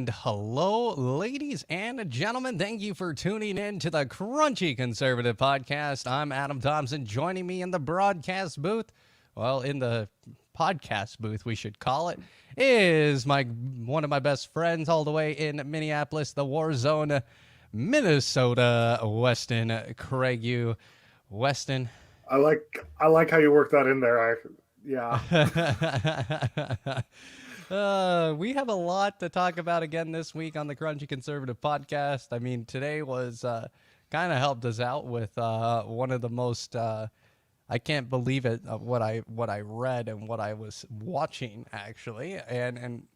And hello, ladies and gentlemen. Thank you for tuning in to the Crunchy Conservative Podcast. I'm Adam Thompson. Joining me in the broadcast booth, well, in the podcast booth, we should call it, is one of my best friends all the way in Minneapolis, the war zone, Minnesota, Weston Craig. Weston. I like how you work that in there. Yeah. We have a lot to talk about again this week on the Crunchy Conservative Podcast. I mean, today was kind of helped us out with one of the most I can't believe it what I read and what I was watching actually, and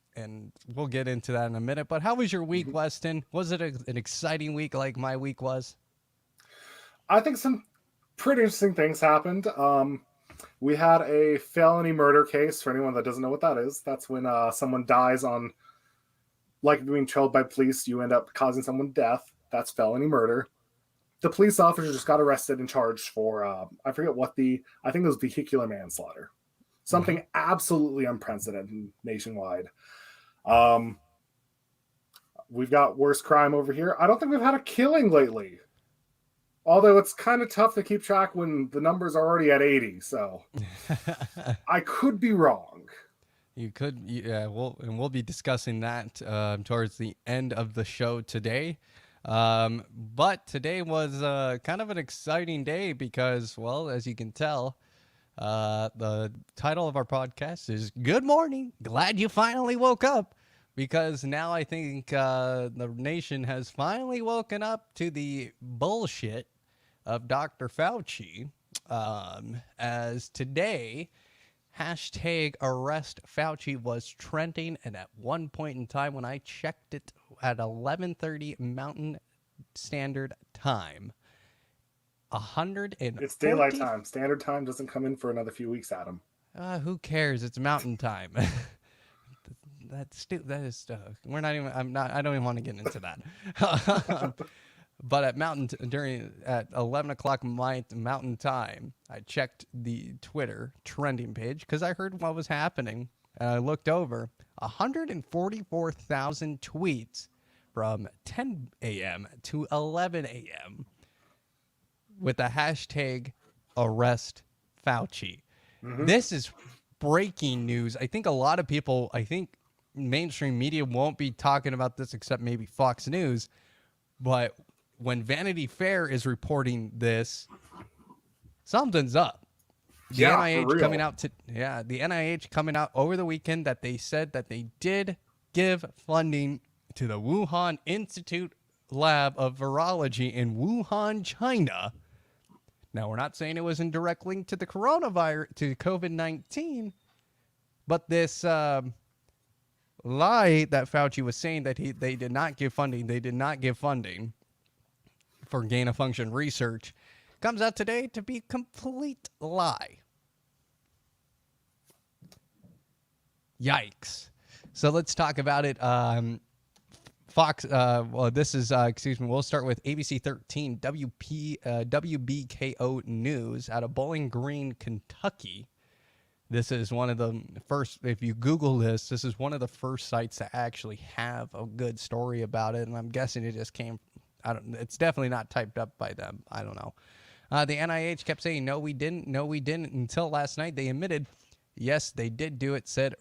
we'll get into that in a minute. But how was your week, Weston? Was it an exciting week like my week was? I think some pretty interesting things happened. We had a felony murder case. For anyone that doesn't know what that is, that's when someone dies on, like being trailed by police, you end up causing someone death. That's felony murder. The police officer just got arrested and charged for, I forget what I think it was vehicular manslaughter. Something absolutely unprecedented nationwide. We've got worse crime over here. I don't think we've had a killing lately. Although it's kind of tough to keep track when the numbers are already at 80, so I could be wrong. You could, yeah. We'll be discussing that towards the end of the show today. But today was kind of an exciting day because, well, as you can tell, the title of our podcast is "Good Morning, Glad You Finally Woke Up." Because now I think the nation has finally woken up to the bullshit of Dr. Fauci, as today, hashtag arrest Fauci was trending, and at one point in time when I checked it at 11:30 Mountain Standard Time, It's daylight time. Standard time doesn't come in for another few weeks, Adam. Who cares? It's Mountain Time. That is we're not even. I don't even want to get into that. But at at 11 o'clock Mountain Time, I checked the Twitter trending page because I heard what was happening, and I looked over 144,000 tweets from 10 a.m. to 11 a.m. with the hashtag arrest Fauci. Mm-hmm. This is breaking news. I think a lot of people, mainstream media won't be talking about this except maybe Fox News, but when Vanity Fair is reporting this, something's up. The NIH coming out the NIH coming out over the weekend that they said that they did give funding to the Wuhan Institute Lab of Virology in Wuhan, China. Now, we're not saying it was in direct link to the coronavirus, to COVID-19, but this lie that Fauci was saying that they did not give funding for gain-of-function research comes out today to be a complete lie. Yikes. So let's talk about it. Fox, this is, we'll start with ABC 13, WBKO News out of Bowling Green, Kentucky. This is one of the first, if you Google this is one of the first sites to actually have a good story about it, and I'm guessing it just came, it's definitely not typed up by them. I don't know. The NIH kept saying, no, we didn't, until last night they admitted, yes, they did do it, said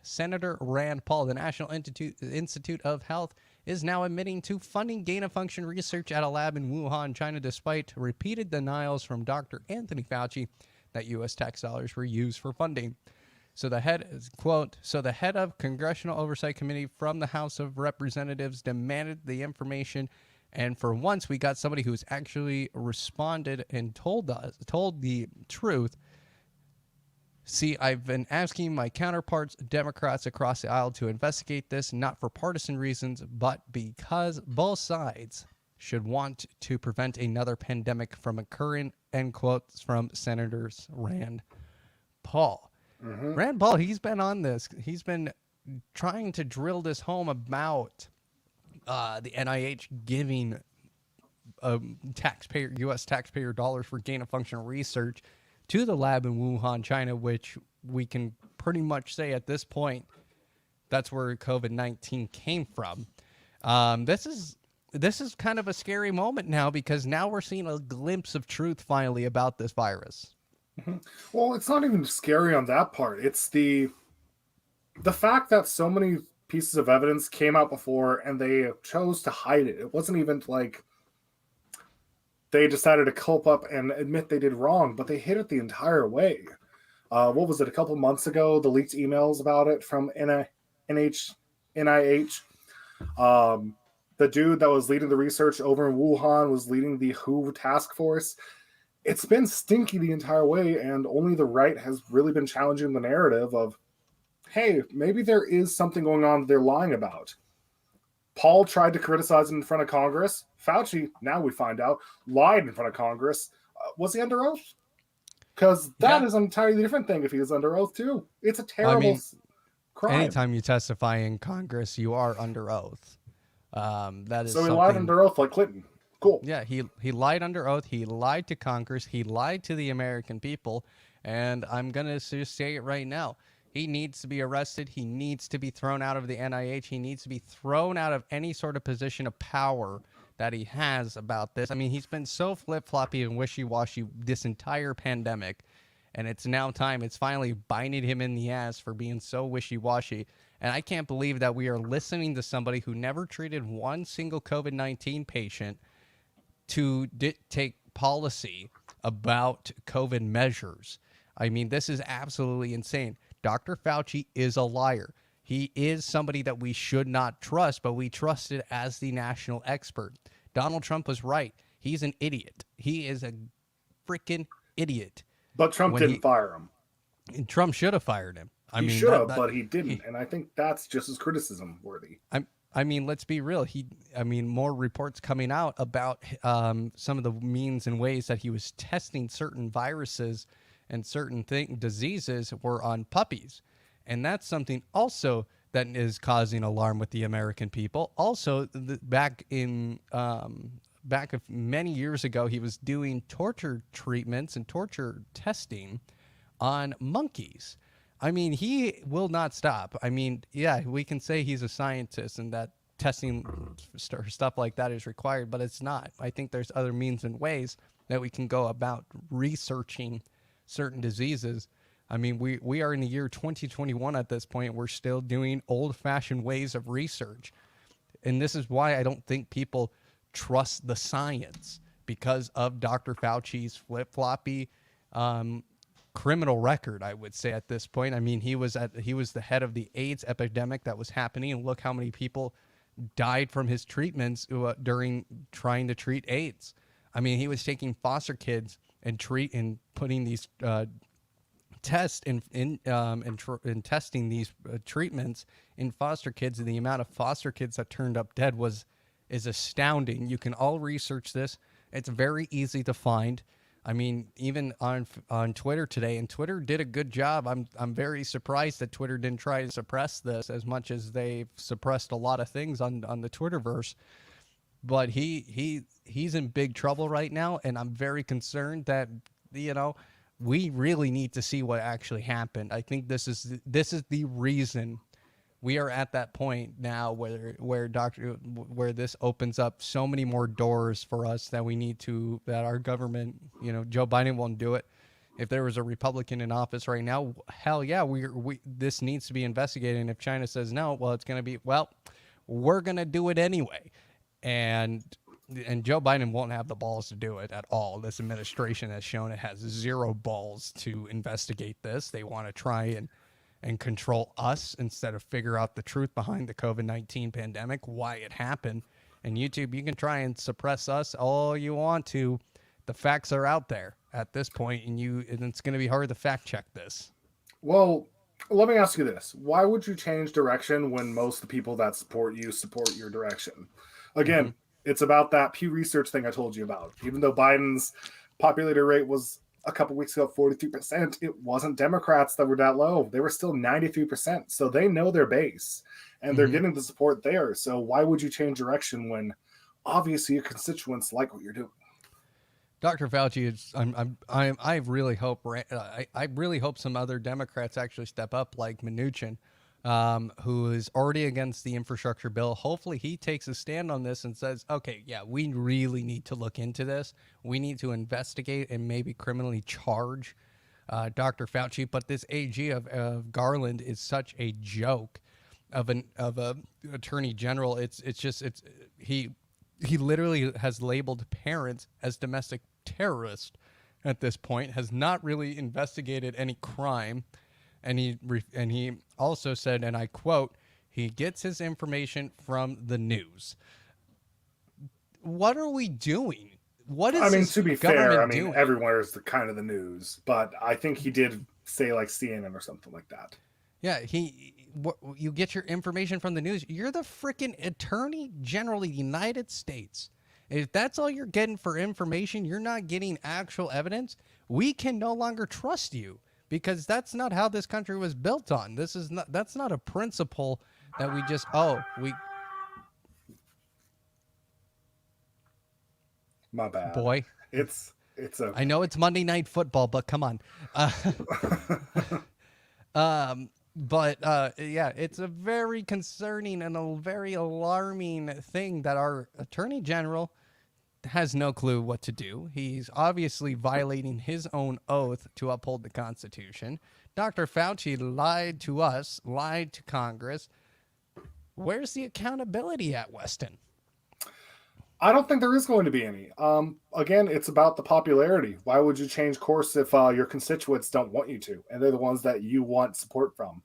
Senator Rand Paul. The National Institute of Health is now admitting to funding gain-of-function research at a lab in Wuhan, China, despite repeated denials from Dr. Anthony Fauci that U.S. tax dollars were used for funding. So the head of Congressional Oversight Committee from the House of Representatives demanded the information, and for once we got somebody who's actually responded and told the truth. See, I've been asking my counterparts, Democrats across the aisle, to investigate this, not for partisan reasons, but because both sides should want to prevent another pandemic from occurring, end quotes from Senators Rand Paul. Mm-hmm. Rand Paul, he's been on this. He's been trying to drill this home about the NIH giving U.S. taxpayer dollars for gain-of-function research to the lab in Wuhan, China, which we can pretty much say at this point That's where COVID-19 came from. This is kind of a scary moment now because now we're seeing a glimpse of truth finally about this virus. Well, it's not even scary on that part. It's the fact that so many pieces of evidence came out before and they chose to hide it. It wasn't even like they decided to cope up and admit they did wrong, but they hid it the entire way. What was it? A couple months ago, the leaked emails about it from NIH. The dude that was leading the research over in Wuhan was leading the WHO task force. It's been stinky the entire way, and only the right has really been challenging the narrative of, hey, maybe there is something going on that they're lying about. Paul tried to criticize him in front of Congress. Fauci, now we find out, lied in front of Congress. Was he under oath? Because that Yeah. is an entirely different thing if he is under oath, too. It's a Well, I terrible mean, crime. anytime you testify in Congress, you are under oath. That is So he something. lied under oath like Clinton. Cool. Yeah, he lied under oath. He lied to Congress. He lied to the American people. And I'm gonna just say it right now. He needs to be arrested. He needs to be thrown out of the NIH. He needs to be thrown out of any sort of position of power that he has about this. I mean, he's been so flip-floppy and wishy-washy this entire pandemic, and it's now time. It's finally biting him in the ass for being so wishy-washy. And I can't believe that we are listening to somebody who never treated one single COVID-19 patient to dictate policy about COVID measures. I mean, this is absolutely insane. Dr. Fauci is a liar. He is somebody that we should not trust, but we trusted as the national expert. Donald Trump was right. He's an idiot. He is a freaking idiot. But Trump didn't fire him. And Trump should have fired him. He should have, but he didn't. And I think that's just as criticism worthy. I mean, let's be real. More reports coming out about some of the means and ways that he was testing certain viruses and certain diseases were on puppies. And that's something also that is causing alarm with the American people. Also, back many years ago, he was doing torture treatments and torture testing on monkeys. I mean, he will not stop. I mean, yeah, we can say he's a scientist and that testing stuff like that is required, but it's not. I think there's other means and ways that we can go about researching certain diseases. I mean, we are in the year 2021 at this point. We're still doing old-fashioned ways of research. And this is why I don't think people trust the science, because of Dr. Fauci's flip-floppy criminal record, I would say at this point. I mean, he was the head of the AIDS epidemic that was happening, and look how many people died from his treatments during trying to treat AIDS. I mean, he was taking foster kids and putting these tests in testing these treatments in foster kids, and the amount of foster kids that turned up dead is astounding. You can all research this. It's very easy to find. I mean, even on Twitter today, and Twitter did a good job. I'm very surprised that Twitter didn't try to suppress this as much as they've suppressed a lot of things on the Twitterverse. But he's in big trouble right now, and I'm very concerned that we really need to see what actually happened. I think this is the reason we are at that point now where this opens up so many more doors for us that our government, Joe Biden won't do it. If there was a Republican in office right now, hell yeah, this needs to be investigated. And if China says no, well, we're going to do it anyway. And Joe Biden won't have the balls to do it at all. This administration has shown it has zero balls to investigate this. They want to try and control us instead of figure out the truth behind the COVID-19 pandemic, why it happened. And YouTube, you can try and suppress us all you want to. The facts are out there at this point, and it's going to be hard to fact check this. Well, let me ask you this. Why would you change direction when most of the people that support your direction? Again, It's about that Pew Research thing I told you about. Even though Biden's popularity rate was a couple weeks ago 43%, it wasn't Democrats that were that low. They were still 93%. So they know their base, and they're getting the support there. So why would you change direction when obviously your constituents like what you're doing? Dr. Fauci, I really hope some other Democrats actually step up, like Mnuchin. who is already against the infrastructure bill. Hopefully he takes a stand on this and says, okay, yeah, we really need to look into this. We need to investigate and maybe criminally charge Dr. Fauci. But this AG of Garland is such a joke of a attorney general. He literally has labeled parents as domestic terrorists at this point, has not really investigated any crime. And he also said, and I quote, he gets his information from the news. What are we doing? What is I mean, this to be government fair, I mean, doing? everywhere is the kind of the news, but I think he did say like CNN or something like that. Yeah, you get your information from the news. You're the freaking Attorney General of the United States. If that's all you're getting for information, you're not getting actual evidence. We can no longer trust you. Because that's not how this country was built on. That's not a principle that we just My bad. boy. It's okay. I know it's Monday Night Football, but come on. Yeah, it's a very concerning and a very alarming thing that our Attorney General has no clue what to do. He's obviously violating his own oath to uphold the Constitution. Dr. Fauci lied to us, lied to Congress. Where's the accountability at, Weston? I don't think there is going to be any. Again, it's about the popularity. Why would you change course if your constituents don't want you to, and they're the ones that you want support from?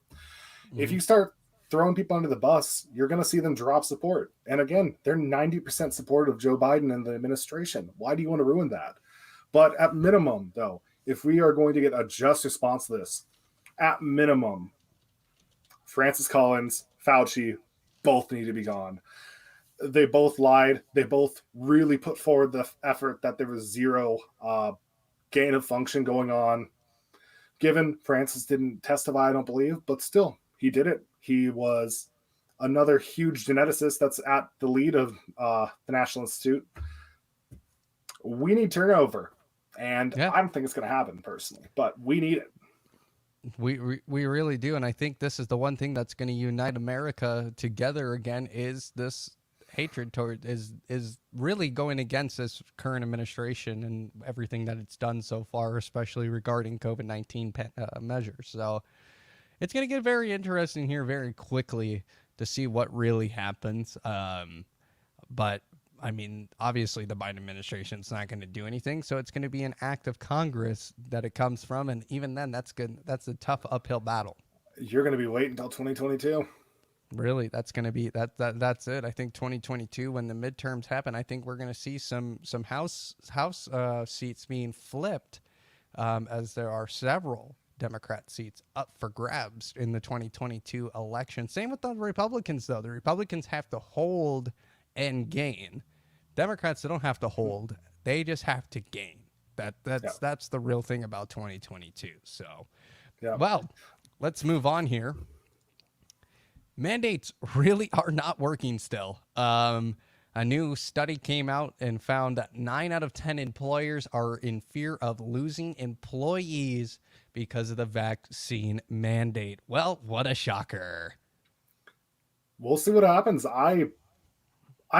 Mm-hmm. If you start throwing people under the bus, you're going to see them drop support. And again, they're 90% supportive of Joe Biden and the administration. Why do you want to ruin that? But at minimum, though, if we are going to get a just response to this, at minimum, Francis Collins, Fauci, both need to be gone. They both lied. They both really put forward the effort that there was zero gain of function going on. Given Francis didn't testify, I don't believe, but still, he did it. He was another huge geneticist that's at the lead of the National Institute. We need turnover, and I don't think it's going to happen personally, but we need it. We really do, and I think this is the one thing that's going to unite America together again. Is this hatred toward is really going against this current administration and everything that it's done so far, especially regarding COVID-19 measures. So it's going to get very interesting here very quickly to see what really happens. But I mean, obviously the Biden administration is not going to do anything. So it's going to be an act of Congress that it comes from. And even then, that's good. That's a tough uphill battle. You're going to be waiting until 2022. Really, that's going to be that's it. I think 2022, when the midterms happen, I think we're going to see some house seats being flipped, as there are several Democrat seats up for grabs in the 2022 election. Same with the Republicans, though. The Republicans have to hold and gain. Democrats, they don't have to hold; they just have to gain. That's the real thing about 2022. So, well, let's move on here. Mandates really are not working still. A new study came out and found that 9 out of 10 employers are in fear of losing employees because of the vaccine mandate. Well, what a shocker. We'll see what happens. I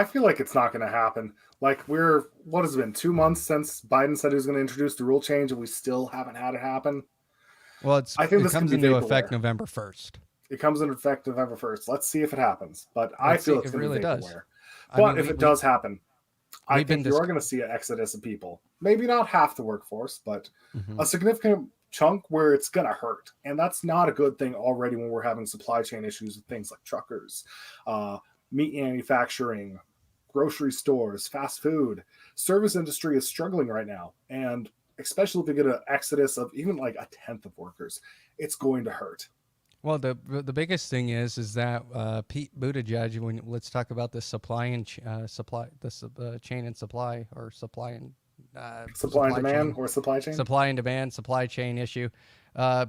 feel like it's not going to happen. Like what has it been, 2 months since Biden said he was going to introduce the rule change, and we still haven't had it happen. Well, I think it comes into effect November 1st. It comes into effect November 1st. Let's see if it happens. But I feel it's going to be vaporware. But I mean, if it does happen, I think you are going to see an exodus of people. Maybe not half the workforce, but a significant chunk where it's going to hurt. And that's not a good thing already when we're having supply chain issues with things like truckers, meat manufacturing, grocery stores, fast food. Service industry is struggling right now. And especially if we get an exodus of even like 1/10 of workers, it's going to hurt. Well, the biggest thing is that Pete Buttigieg. Let's talk about the supply and chain and supply, or supply and demand, or supply chain, supply and demand, supply chain issue.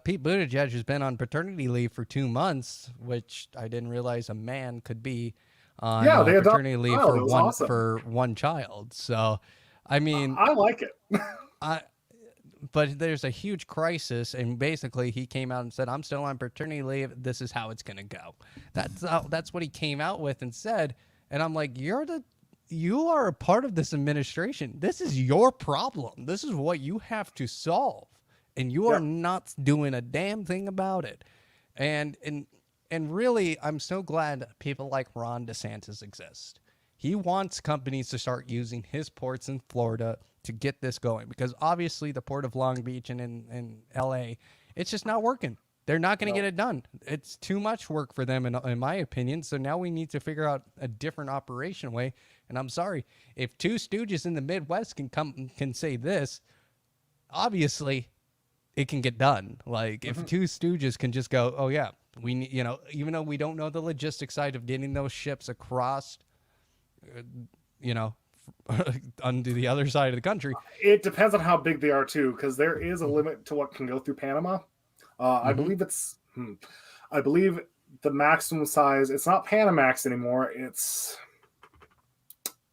Pete Buttigieg has been on paternity leave for 2 months, which I didn't realize a man could be on paternity leave for one child. So, I mean, I like it. but there's a huge crisis, and basically he came out and said, "I'm still on paternity leave. This is how it's gonna go." That's what he came out with and said, and I'm like, you are a part of this administration. This is your problem. This is what you have to solve, and you are Yep. not doing a damn thing about it. And really, I'm so glad people like Ron DeSantis exist. He wants companies to start using his ports in Florida to get this going, because obviously the port of Long Beach and in LA, it's just not working. They're not going to No. get it done. It's too much work for them, in my opinion. So now we need to figure out a different operation way. And I'm sorry, if two stooges in the Midwest can say this, obviously it can get done. Like if two stooges can just go, oh yeah, we need, even though we don't know the logistics side of getting those ships across, you know, onto the other side of the country. It depends on how big they are too, because there is a limit to what can go through Panama. I Mm-hmm. believe I believe the maximum size. It's not Panamax anymore.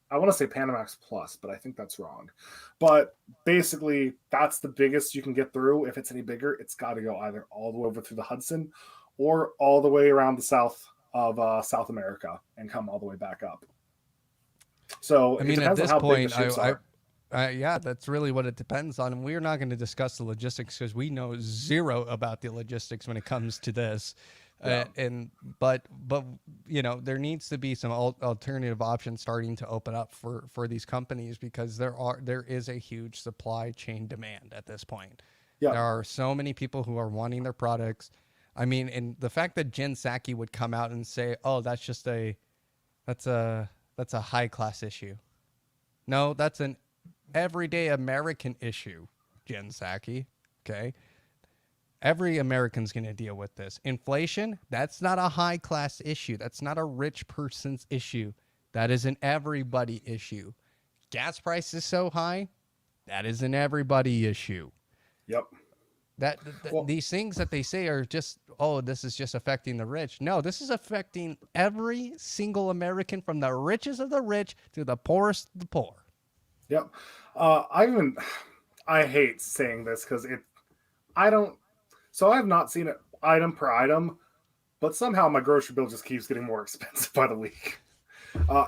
I want to say Panamax Plus, but I think that's wrong. But basically, that's the biggest you can get through. If it's any bigger, it's got to go either all the way over through the Hudson or all the way around the south of South America and come all the way back up. So I it mean, at depends on this how big the point, ships are. yeah, that's really what it depends on. And we're not going to discuss the logistics because we know zero about the logistics when it comes to this. Yeah. But there needs to be some alternative options starting to open up for these companies, because there is a huge supply chain demand at this point. Yeah. There are so many people who are wanting their products. I mean, and the fact that Jen Psaki would come out and say, "Oh, that's a high class issue." No, that's an everyday American issue, Jen Psaki. Okay. Every American's going to deal with this. Inflation, that's not a high class issue. That's not a rich person's issue. That is an everybody issue. Gas prices so high, that is an everybody issue. Yep. These things that they say are just, oh, this is just affecting the rich. No, this is affecting every single American, from the richest of the rich to the poorest of the poor. Yep. I hate saying this because I don't, so I have not seen it item per item, but somehow my grocery bill just keeps getting more expensive by the week.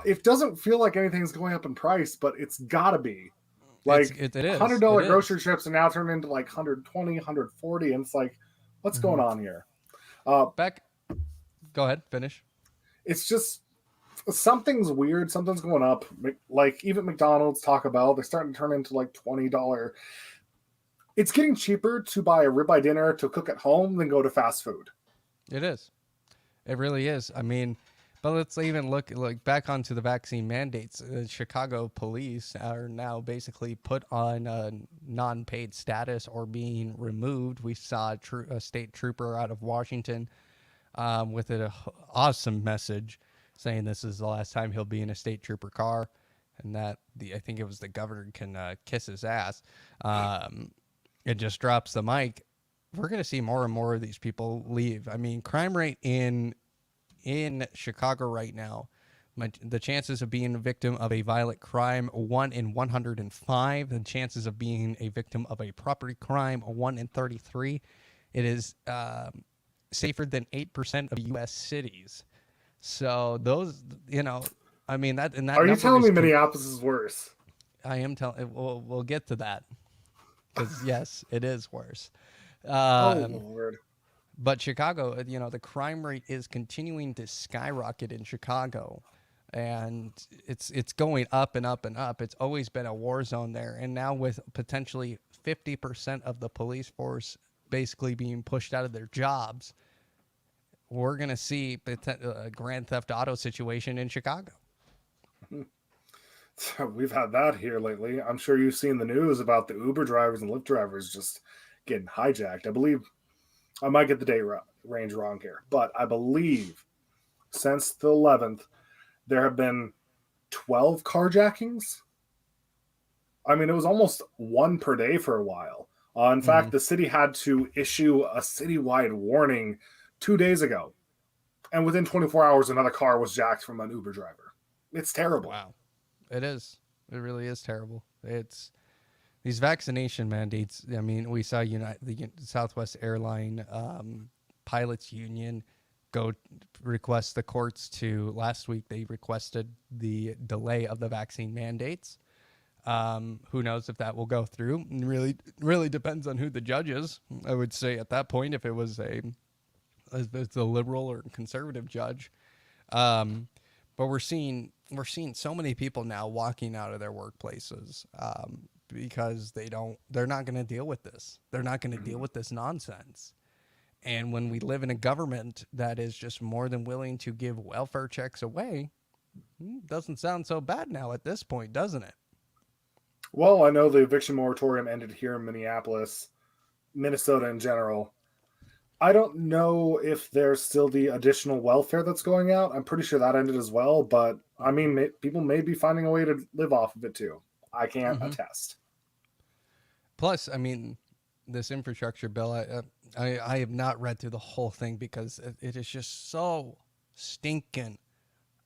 It doesn't feel like anything's going up in price, but it's gotta be. Like it is. $100 It grocery is. trips are now turned into like 120, 140, and it's like, what's going on here? Beck, go ahead, finish. It's just something's weird. Something's going up. Like even McDonald's, Taco Bell, they're starting to turn into like $20. It's getting cheaper to buy a ribeye dinner to cook at home than go to fast food. It is. It really is. I mean, but let's even look back onto the vaccine mandates. Chicago police are now basically put on a non-paid status or being removed. We saw a state trooper out of Washington with an awesome message saying this is the last time he'll be in a state trooper car, and that I think it was the governor can kiss his ass. It just drops the mic. We're going to see more and more of these people leave. I mean, crime rate in Chicago right now, the chances of being a victim of a violent crime, 1 in 105. The chances of being a victim of a property crime, 1 in 33. It is safer than 8% of U.S. cities. So those, I mean, that Are you telling me Minneapolis is worse? I am telling. We'll get to that, because yes, it is worse. Oh Lord. But Chicago, the crime rate is continuing to skyrocket in Chicago, and it's going up and up and up. It's always been a war zone there, and now with potentially 50% of the police force basically being pushed out of their jobs, we're going to see a Grand Theft Auto situation in Chicago. We've had that here lately. I'm sure you've seen the news about the Uber drivers and Lyft drivers just getting hijacked. I believe, I might get the date range wrong here, but I believe since the 11th, there have been 12 carjackings. I mean, it was almost one per day for a while. In fact, the city had to issue a citywide warning 2 days ago. And within 24 hours, another car was jacked from an Uber driver. It's terrible. Wow. It is. It really is terrible. these vaccination mandates. I mean, we saw the Southwest Airline pilots union go request the courts to last week. They requested the delay of the vaccine mandates. Who knows if that will go through? Really depends on who the judge is. I would say at that point, if it's a liberal or conservative judge. But we're seeing so many people now walking out of their workplaces because they're not going to deal with this. They're not going to deal with this nonsense. And when we live in a government that is just more than willing to give welfare checks away, doesn't sound so bad now at this point, doesn't it? Well, I know the eviction moratorium ended here in Minneapolis, Minnesota in general. I don't know if there's still the additional welfare that's going out. I'm pretty sure that ended as well, but I mean, people may be finding a way to live off of it too. I can't attest. Plus, I mean, this infrastructure bill, I have not read through the whole thing because it is just so stinking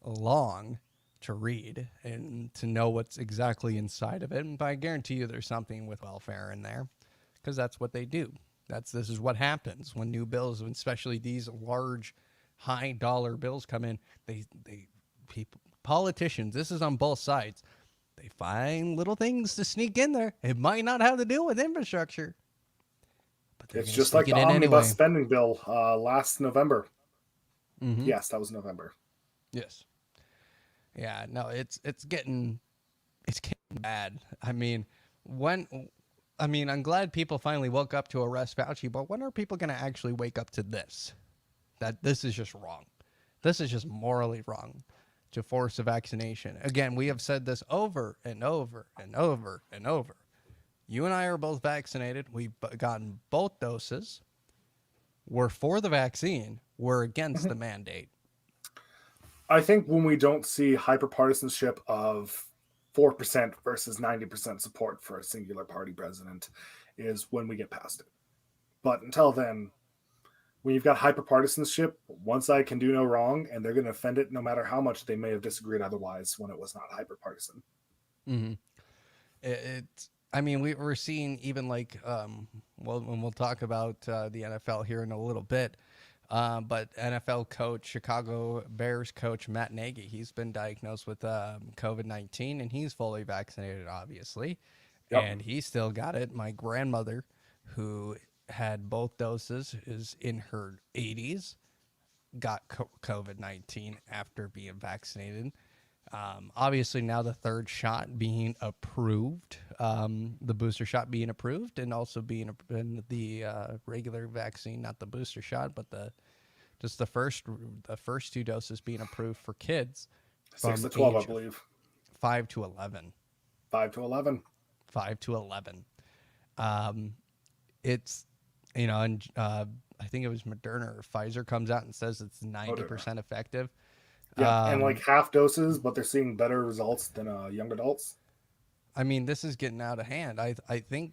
long to read and to know what's exactly inside of it. But I guarantee you there's something with welfare in there because that's what they do. This is what happens when new bills, especially these large, high dollar bills come in. Politicians, this is on both sides. They find little things to sneak in there. It might not have to do with infrastructure, but it's just like the omnibus spending bill last November. Mm-hmm. Yes, that was November. Yes. Yeah. No, it's getting bad. I mean, I'm glad people finally woke up to arrest Fauci, but when are people going to actually wake up to this? That this is just wrong. This is just morally wrong to force a vaccination. Again, we have said this over and over and over and over. You and I are both vaccinated. We've gotten both doses. We're for the vaccine. We're against the mandate. I think when we don't see hyperpartisanship of 4% versus 90% support for a singular party president is when we get past it. But until then, when you've got hyperpartisanship, one side can do no wrong, and they're going to defend it no matter how much they may have disagreed otherwise when it was not hyperpartisan. Mm-hmm. I mean, we're seeing even like, when we'll talk about the NFL here in a little bit, but NFL coach, Chicago Bears coach Matt Nagy, he's been diagnosed with COVID-19, and he's fully vaccinated, obviously. Yep. And he still got it. My grandmother, who had both doses, is in her 80s, got COVID-19 after being vaccinated. Obviously, now the third shot being approved, the booster shot being approved, and also being the regular vaccine, not the booster shot, but the first two doses being approved for kids 6 to 12, I believe. 5 to 11. 5 to 11. 5 to 11. It's, and I think it was Moderna or Pfizer comes out and says it's 90% effective. Yeah, and like half doses, but they're seeing better results than young adults. I mean, this is getting out of hand. I think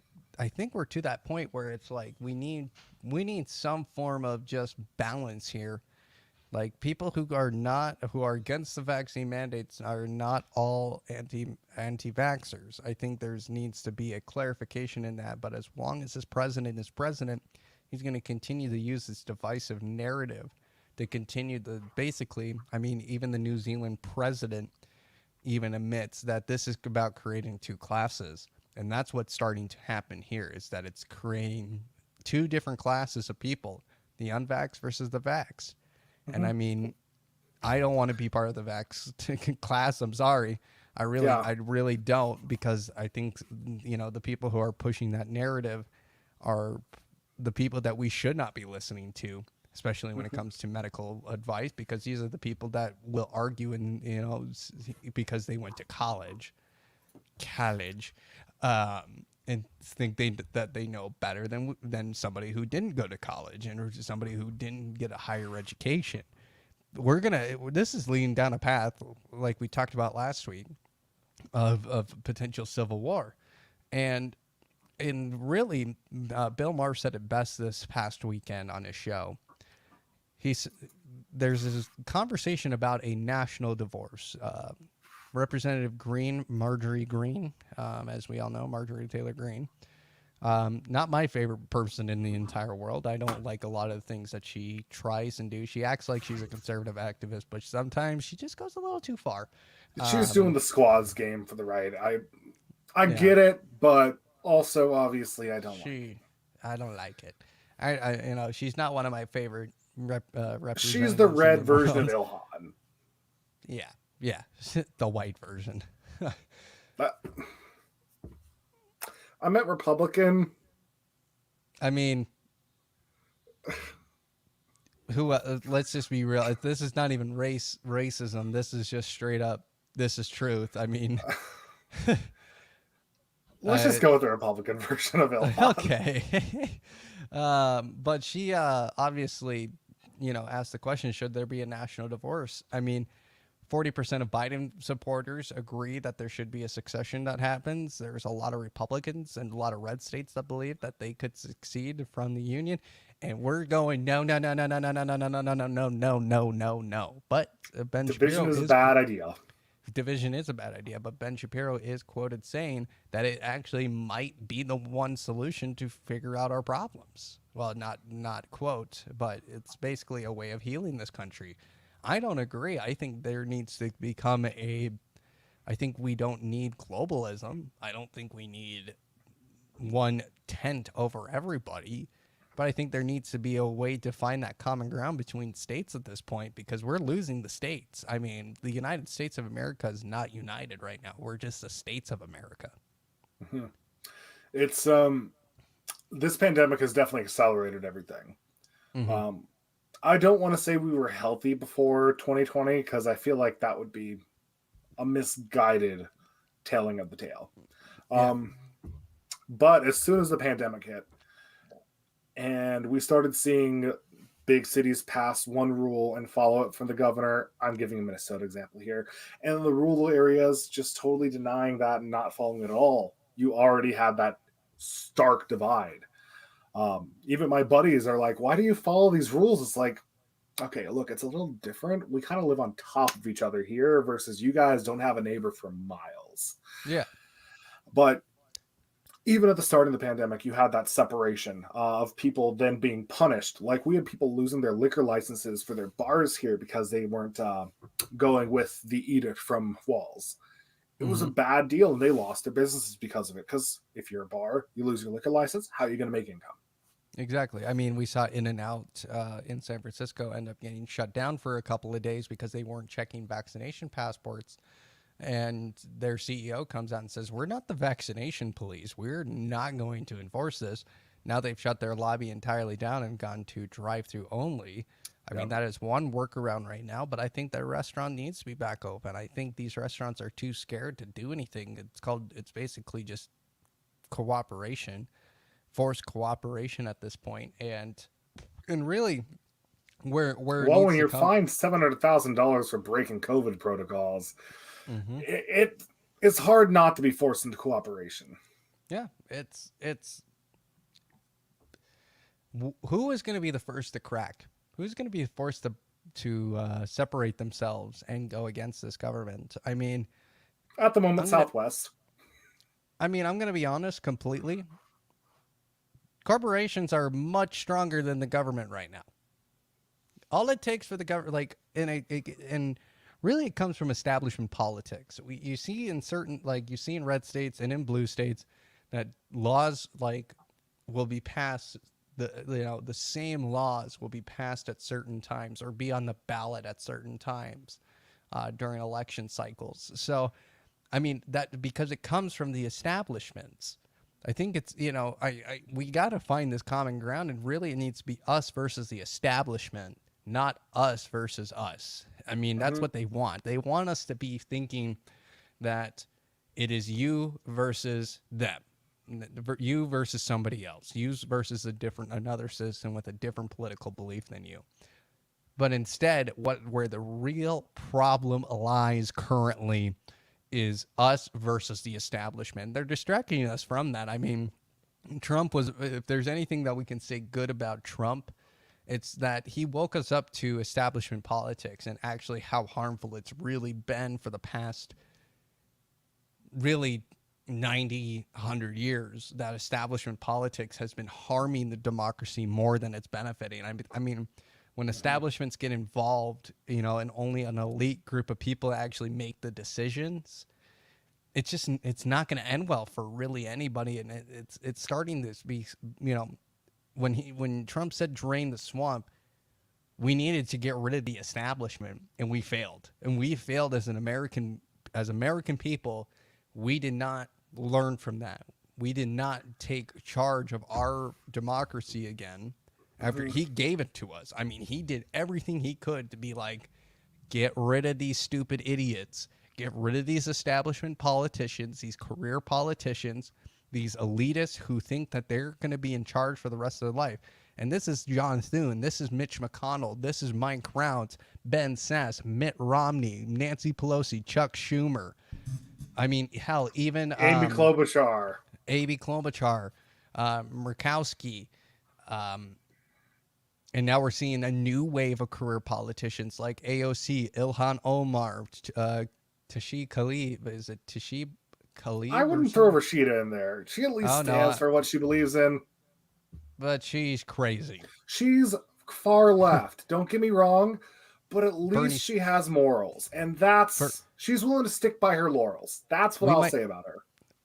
we're to that point where it's like we need some form of just balance here. Like, people who are against the vaccine mandates are not all anti-vaxxers. I think there's needs to be a clarification in that. But as long as this president is president, he's going to continue to use this divisive narrative to continue even the New Zealand president even admits that this is about creating two classes. And that's what's starting to happen here, is that it's creating two different classes of people, the unvax versus the vax. Mm-hmm. And I mean, I don't want to be part of the vax class. I'm sorry. I really don't, because I think, the people who are pushing that narrative are the people that we should not be listening to, especially when it comes to medical advice, because these are the people that will argue because they went to college, and think that they know better than somebody who didn't go to college or somebody who didn't get a higher education. This is leading down a path, like we talked about last week, of potential civil war. And really, Bill Maher said it best this past weekend on his show. There's this conversation about a national divorce. Representative Green, Marjorie Green, as we all know, Marjorie Taylor Greene. Not my favorite person in the entire world. I don't like a lot of the things that she tries and do. She acts like she's a conservative activist, but sometimes she just goes a little too far. She's doing the squads game for the right. I Yeah, get it, but also obviously I don't like it. I don't like it. She's not one of my favorite She's the representatives in red the version of world. Ilhan. Yeah, yeah, the white version. But I met Republican. I mean, who? Let's just be real. This is not even racism. This is just straight up. This is truth. I mean, Let's just go with the Republican version of Ilhan. okay. But she obviously, asked the question: should there be a national divorce? I mean, 40% of Biden supporters agree that there should be a succession that happens. There's a lot of Republicans and a lot of red states that believe that they could succeed from the union. And we're going, no, no, no, no, no, no, no, no, no, no, no, no, no, no, no, no. But Ben Division Shapiro is a bad idea. Division is a bad idea, but Ben Shapiro is quoted saying that it actually might be the one solution to figure out our problems. Well, not quote, but it's basically a way of healing this country. I don't agree. I think there needs to become I think we don't need globalism. I don't think we need one tent over everybody. But I think there needs to be a way to find that common ground between states at this point, because we're losing the states. I mean, the United States of America is not united right now. We're just the states of America. Mm-hmm. It's this pandemic has definitely accelerated everything. Mm-hmm. I don't want to say we were healthy before 2020 because I feel like that would be a misguided telling of the tale. Yeah. But as soon as the pandemic hit and we started seeing big cities pass one rule and follow it from the governor, I'm giving a Minnesota example here, and the rural areas just totally denying that and not following it at all, you already had that stark divide. Even my buddies are like, why do you follow these rules? It's like, okay, look, it's a little different. We kind of live on top of each other here versus you guys don't have a neighbor for miles. Yeah. But even at the start of the pandemic, you had that separation of people then being punished. Like we had people losing their liquor licenses for their bars here because they weren't going with the edict from Walls. It was a bad deal, and they lost their businesses because of it. Because if you're a bar, you lose your liquor license, how are you going to make income? Exactly. I mean, we saw In-N-Out in San Francisco end up getting shut down for a couple of days because they weren't checking vaccination passports. And their CEO comes out and says, we're not the vaccination police. We're not going to enforce this. Now they've shut their lobby entirely down and gone to drive-through only. I mean, that is one workaround right now, but I think their restaurant needs to be back open. I think these restaurants are too scared to do anything. It's basically just cooperation, forced cooperation at this point. And really, where well, when you're fined $700,000 for breaking COVID protocols, it's hard not to be forced into cooperation. Yeah, it's who is going to be the first to crack? Who's going to be forced to separate themselves and go against this government? I mean, at the moment, Southwest. I'm going to be honest completely. Corporations are much stronger than the government right now. All it takes for the government, and really it comes from establishment politics. You see in red states and in blue states that laws will be passed. The same laws will be passed at certain times or be on the ballot at certain times during election cycles. So, I mean, that because it comes from the establishments. I think it's, we got to find this common ground, and really it needs to be us versus the establishment, not us versus us. I mean, that's what they want. They want us to be thinking that it is you versus them. You versus somebody else. You versus another citizen with a different political belief than you. But instead, where the real problem lies currently is us versus the establishment. They're distracting us from that. I mean, if there's anything that we can say good about Trump, it's that he woke us up to establishment politics and actually how harmful it's really been for the past really 90, 100 years that establishment politics has been harming the democracy more than it's benefiting. I mean, when establishments get involved, and only an elite group of people actually make the decisions, it's not going to end well for really anybody. And it's starting to be, when Trump said drain the swamp, we needed to get rid of the establishment, and we failed. And we failed as American people. We did not learn from that. We did not take charge of our democracy again after he gave it to us. I mean, he did everything he could to be like, get rid of these stupid idiots. Get rid of these establishment politicians, these career politicians, these elitists who think that they're going to be in charge for the rest of their life. And this is John Thune. This is Mitch McConnell. This is Mike Rounds, Ben Sass, Mitt Romney, Nancy Pelosi, Chuck Schumer. I mean, hell, even Amy Klobuchar, Murkowski, and now we're seeing a new wave of career politicians like AOC, Ilhan Omar, Tashib Khalid. Is it Tashib Khalid? I wouldn't throw Rashida in there. She at least stands for what she believes in. But she's crazy. She's far left. Don't get me wrong, but at least she has morals, and she's willing to stick by her laurels. That's what I'll say about her.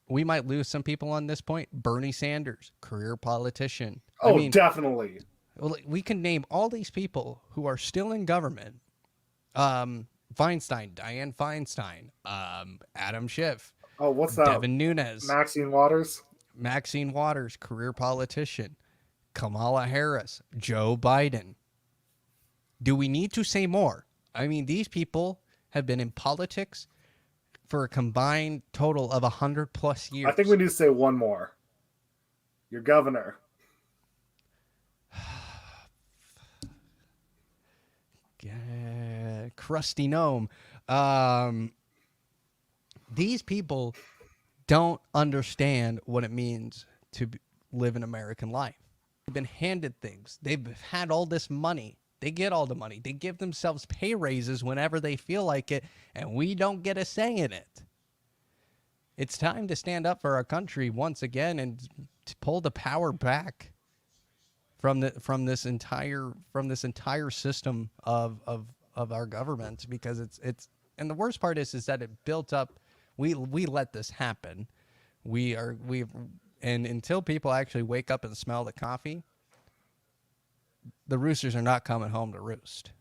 We might lose some people on this point. Bernie Sanders, career politician. Oh, definitely. We can name all these people who are still in government. Dianne Feinstein, Adam Schiff. Oh, what's that? Devin Nunes. Maxine Waters, career politician. Kamala Harris, Joe Biden. Do we need to say more? I mean, these people have been in politics for a combined total of 100+ years. I think we need to say one more. Your governor. Crusty gnome. These people don't understand what it means to live an American life. They've been handed things. They've had all this money. They get all the money. They give themselves pay raises whenever they feel like it, and we don't get a say in it. It's time to stand up for our country once again and to pull the power back from this entire system of our government, because it's and the worst part is that it built up. We let this happen. And until people actually wake up and smell the coffee, the roosters are not coming home to roost.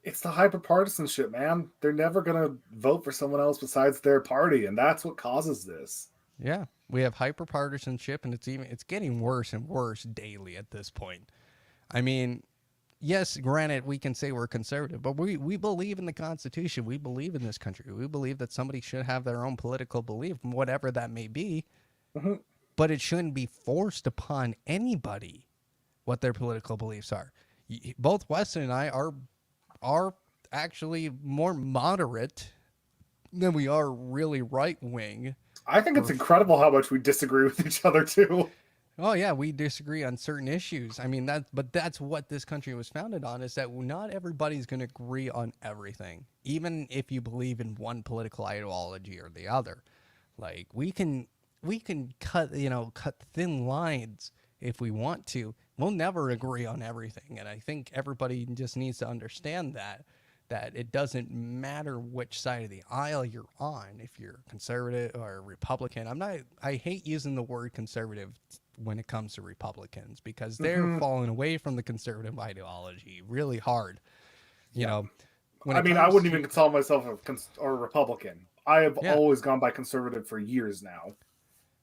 It's the hyperpartisanship, man. They're never going to vote for someone else besides their party, and that's what causes this. Yeah, we have hyperpartisanship, and it's getting worse and worse daily at this point. I mean, yes, granted, we can say we're conservative, but we believe in the Constitution. We believe in this country. We believe that somebody should have their own political belief, whatever that may be. Mm-hmm. But it shouldn't be forced upon anybody what their political beliefs are. Both Weston and I are actually more moderate than we are really right wing. I think it's incredible how much we disagree with each other too. Oh yeah, we disagree on certain issues. I mean, that's what this country was founded on, is that not everybody's going to agree on everything, even if you believe in one political ideology or the other. Like we can cut thin lines if we want to. We'll never agree on everything, and I think everybody just needs to understand that it doesn't matter which side of the aisle you're on, if you're conservative or Republican. I hate using the word conservative when it comes to Republicans, because they're falling away from the conservative ideology really hard. You know, I wouldn't even call myself a Republican. I have always gone by conservative for years now.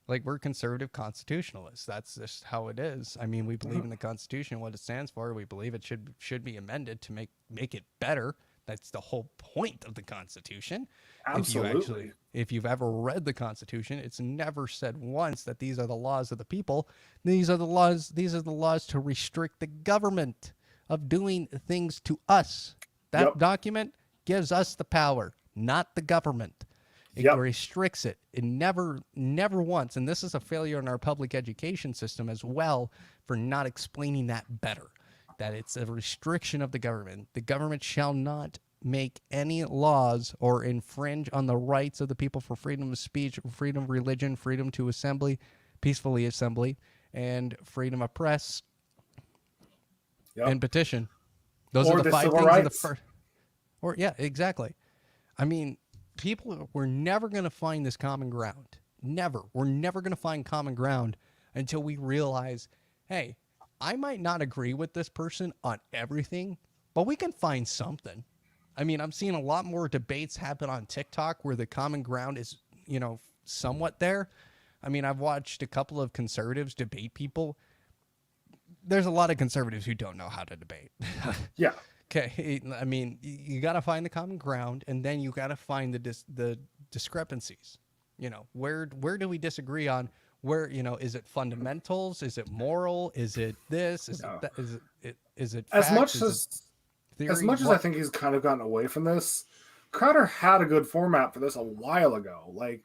Like, we're conservative constitutionalists. That's just how it is. I mean, we believe in the Constitution and what it stands for. We believe it should be amended to make it better. That's the whole point of the Constitution. Absolutely. If you've ever read the Constitution, it's never said once that these are the laws of the people. These are the laws to restrict the government of doing things to us. That document gives us the power, not the government. It restricts it. It never once, and this is a failure in our public education system as well, for not explaining that better, that it's a restriction of the government. The government shall not make any laws or infringe on the rights of the people for freedom of speech, freedom of religion, freedom to assembly, peacefully assembly, and freedom of press Yep. and petition. Those are Or the the 5 civil things in the rights. first. Or yeah, exactly. I mean, people we're never going to find this common ground. Never. We're never going to find common ground until we realize, hey, I might not agree with this person on everything, but we can find something. I mean, I'm seeing a lot more debates happen on TikTok where the common ground is, somewhat there. I mean, I've watched a couple of conservatives debate people. There's a lot of conservatives who don't know how to debate. Yeah. Okay, I mean, you got to find the common ground, and then you got to find the discrepancies. Where do we disagree on? Where is it fundamentals? Is it moral? Is it this? Is No. it that? Is it As fact? much Is it as as theory? much as I What? think he's kind of gotten away from this, Crowder had a good format for this a while ago. Like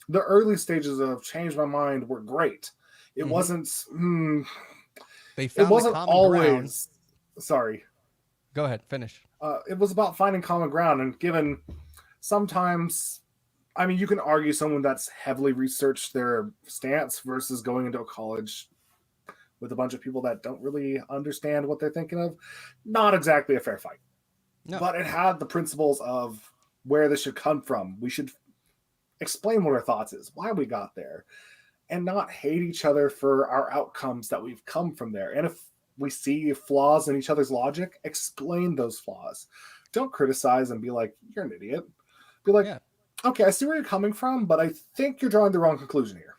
the early stages of Change My Mind were great. It Mm-hmm. wasn't. They It found the wasn't common ground. always. Sorry. Go ahead, finish. It was about finding common ground, and given sometimes, I mean, you can argue someone that's heavily researched their stance versus going into a college with a bunch of people that don't really understand what they're thinking of. Not exactly a fair fight. No. But it had the principles of where this should come from. We should explain what our thoughts is, why we got there, and not hate each other for our outcomes that we've come from there. And if we see flaws in each other's logic, explain those flaws. Don't criticize and be like, you're an idiot. Be like, Yeah. okay, I see where you're coming from, but I think you're drawing the wrong conclusion here.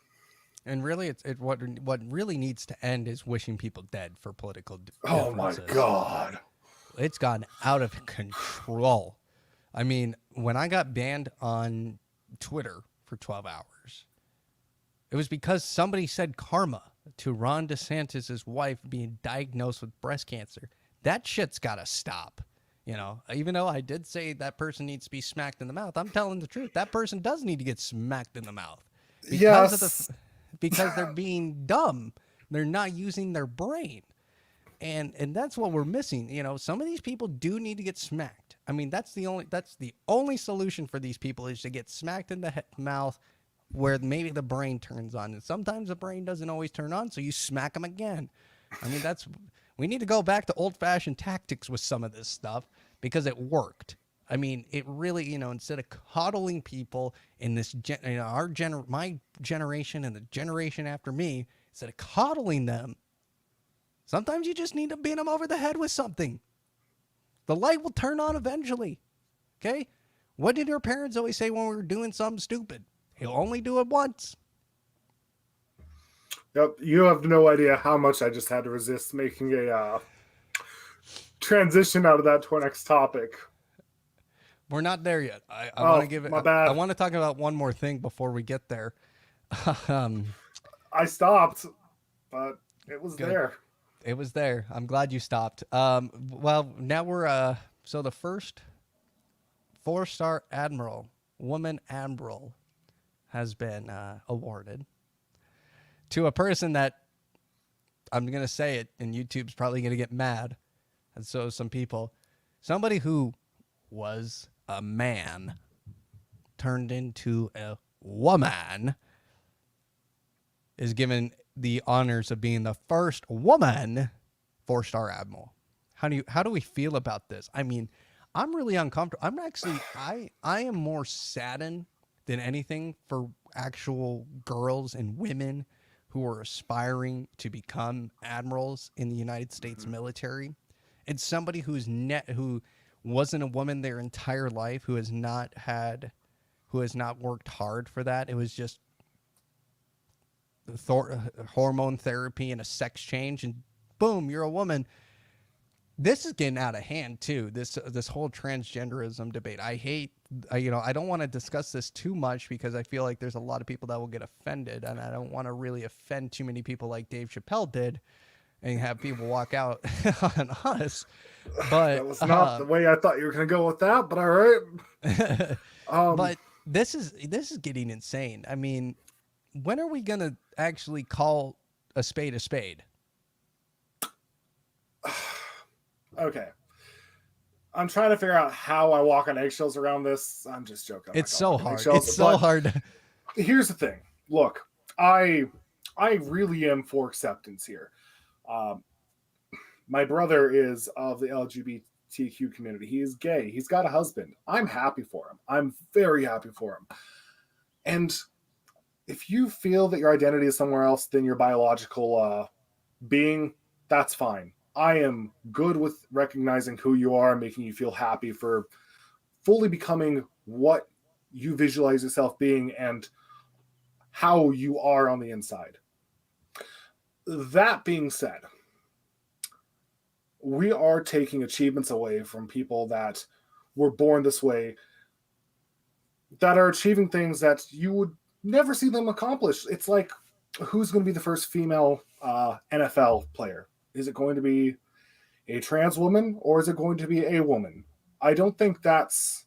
And really, what really needs to end is wishing people dead for political Oh my differences. God. It's gotten out of control. I mean, when I got banned on Twitter for 12 hours, it was because somebody said karma to Ron DeSantis' wife being diagnosed with breast cancer. That shit's got to stop. Even though I did say that person needs to be smacked in the mouth, I'm telling the truth. That person does need to get smacked in the mouth because they're being dumb. They're not using their brain. And that's what we're missing. Some of these people do need to get smacked. I mean, that's the only solution for these people is to get smacked in the mouth where maybe the brain turns on. And sometimes the brain doesn't always turn on, so you smack them again. I mean, we need to go back to old-fashioned tactics with some of this stuff because it worked. I mean, it really, instead of coddling people in this, my generation and the generation after me, instead of coddling them, sometimes you just need to beat them over the head with something. The light will turn on eventually. Okay? What did your parents always say when we were doing something stupid? He'll only do it once. Yep, you have no idea how much I just had to resist making a transition out of that to our next topic. We're not there yet. I want to give it. My bad. I want to talk about one more thing before we get there. I stopped, but it was Good. there. It was there. I'm glad you stopped. Well, now we're so the first 4-star admiral, woman admiral, has been awarded to a person that I'm gonna say it, and YouTube's probably gonna get mad, and so some people, somebody who was a man turned into a woman is given the honors of being the first woman 4-star admiral. How do we feel about this? I mean, I'm really uncomfortable. I'm actually I am more saddened than anything for actual girls and women who are aspiring to become admirals in the United States military. It's somebody who wasn't a woman their entire life, who has not worked hard for that. It was just hormone therapy and a sex change, and boom, you're a woman. This is getting out of hand too. This whole transgenderism debate. I don't want to discuss this too much because I feel like there's a lot of people that will get offended, and I don't want to really offend too many people like Dave Chappelle did and have people walk out on us. But That was not the way I thought you were going to go with that, but all right. But this is getting insane. I mean, when are we going to actually call a spade a spade? Okay. I'm trying to figure out how I walk on eggshells around this. I'm just joking. I'm It's not gonna so walk on hard. eggshells, It's so but hard. here's the thing. Look, I really am for acceptance here. Um, my brother is of the LGBTQ community. He is gay. He's got a husband. I'm happy for him. I'm very happy for him. And if you feel that your identity is somewhere else than your biological being, that's fine. I am good with recognizing who you are and making you feel happy for fully becoming what you visualize yourself being and how you are on the inside. That being said, we are taking achievements away from people that were born this way, that are achieving things that you would never see them accomplish. It's like, who's going to be the first female NFL player? Is it going to be a trans woman or is it going to be a woman? I don't think that's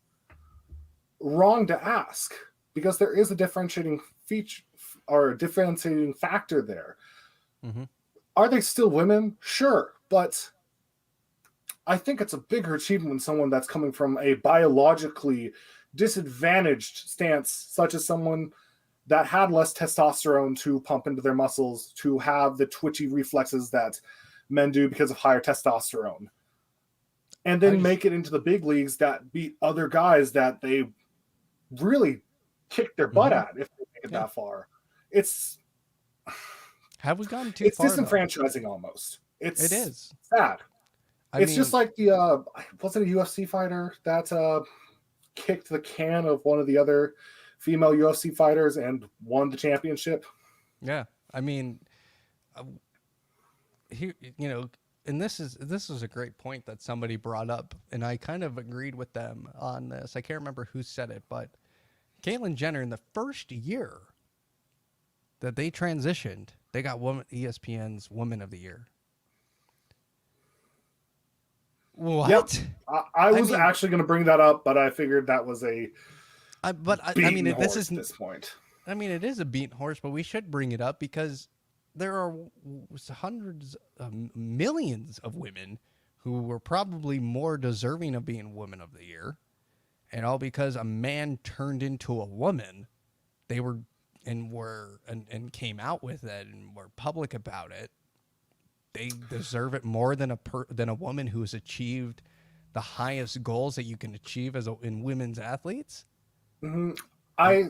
wrong to ask because there is a differentiating feature or a differentiating factor there. Mm-hmm. Are they still women? Sure, but I think it's a bigger achievement when someone that's coming from a biologically disadvantaged stance, such as someone that had less testosterone to pump into their muscles, to have the twitchy reflexes that men do because of higher testosterone, and then make it into the big leagues that beat other guys that they really kick their butt at if they make it that far. It's Have we gone too far? It's disenfranchising almost. It is sad. I It's mean, just like the was it a UFC fighter that kicked the can of one of the other female UFC fighters and won the championship? yeah. I mean, here, you know, and this is a great point that somebody brought up, and I kind of agreed with them on this. I can't remember who said it, but Caitlyn Jenner, in the first year that they transitioned, they got ESPN's Woman of the Year. What? Yep. I was actually going to bring that up, but I figured that was a I mean, this isn't this point. I mean, it is a beaten horse, but we should bring it up because there are hundreds of millions of women who were probably more deserving of being Woman of the Year, and all because a man turned into a woman. They were and came out with it and were public about it. They deserve it more than a woman who has achieved the highest goals that you can achieve in women's athletes. Mm-hmm.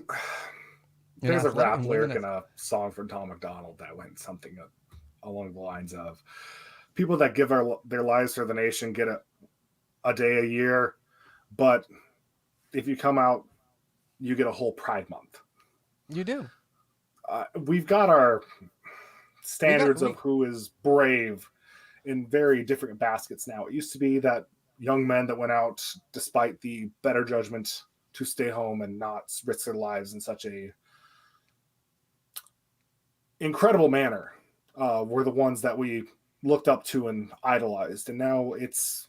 There's a rap lyric in a song from Tom McDonald that went something along the lines of, people that give their lives for the nation get a day a year, but if you come out, you get a whole Pride Month. You do. We've got our standards of who is brave in very different baskets now. It used to be that young men that went out despite the better judgment to stay home and not risk their lives in such a incredible manner were the ones that we looked up to and idolized. And now it's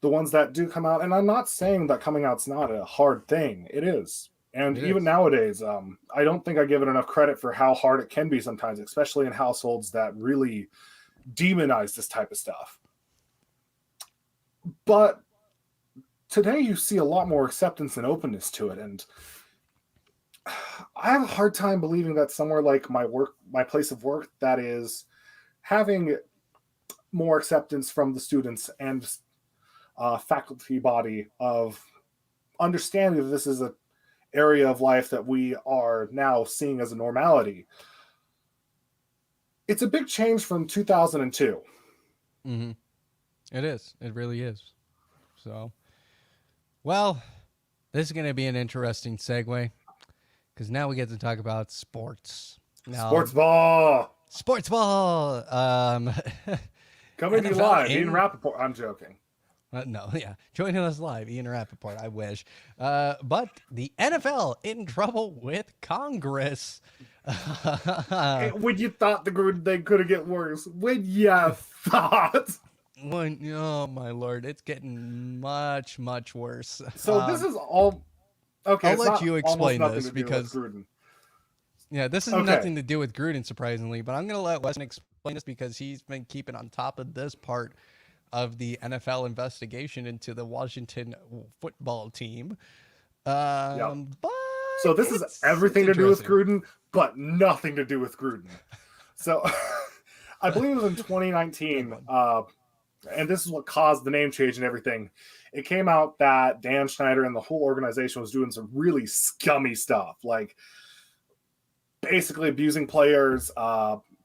the ones that do come out. And I'm not saying that coming out's not a hard thing. It is. And even nowadays, I don't think I give it enough credit for how hard it can be sometimes, especially in households that really demonize this type of stuff. But today you see a lot more acceptance and openness to it. And I have a hard time believing that somewhere like my place of work, that is having more acceptance from the students and faculty body of understanding that this is a area of life that we are now seeing as a normality. It's a big change from 2002. Mm-hmm. It is. It really is. So, well, this is going to be an interesting segue because now we get to talk about sports. Now, sports ball. Sports ball. Coming to you live, Ian Rappaport. I'm joking. No, yeah. Joining us live, Ian Rappaport. I wish. But the NFL in trouble with Congress. When you thought the Gruden thing could get worse. When you thought. Oh, my Lord. It's getting much, much worse. So this is all... Okay, I'll let you explain this because... Yeah, this has nothing to do with Gruden, surprisingly. But I'm going to let Weston explain this because he's been keeping on top of this part of the NFL investigation into the Washington football team. Yep. But So this is it's everything to do with interesting. Gruden, but nothing to do with Gruden. So I believe it was in Good 2019, one. and this is what caused the name change and everything. It came out that Dan Schneider and the whole organization was doing some really scummy stuff, like basically abusing players,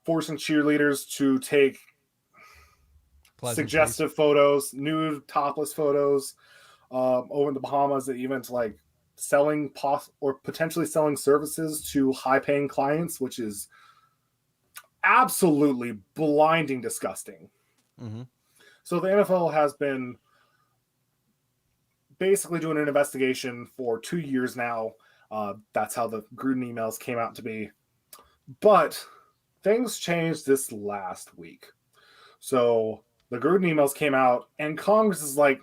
forcing cheerleaders to take Pleasantries. suggestive photos, nude topless photos, over in the Bahamas, even to like selling or potentially selling services to high-paying clients, which is absolutely blinding disgusting. Mm-hmm. So the NFL has been basically doing an investigation for 2 years now. That's how the Gruden emails came out to be. But things changed this last week. So the Gruden emails came out, and Congress is like,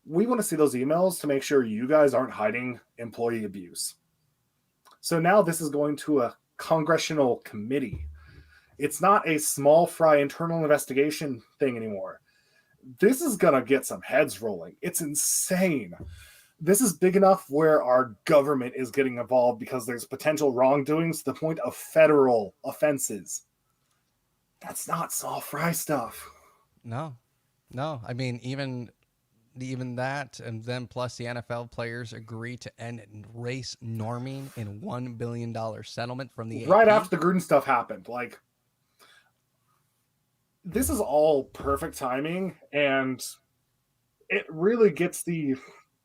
we want to see those emails to make sure you guys aren't hiding employee abuse. So now this is going to a congressional committee. It's not a small fry internal investigation thing anymore. This is going to get some heads rolling. It's insane. This is big enough where our government is getting involved because there's potential wrongdoings to the point of federal offenses. That's not small fry stuff. No, no. I mean, even that, and then plus the NFL players agree to end race norming in $1 billion settlement from the Right AP. after the Gruden stuff happened, like, this is all perfect timing, and it really gets the.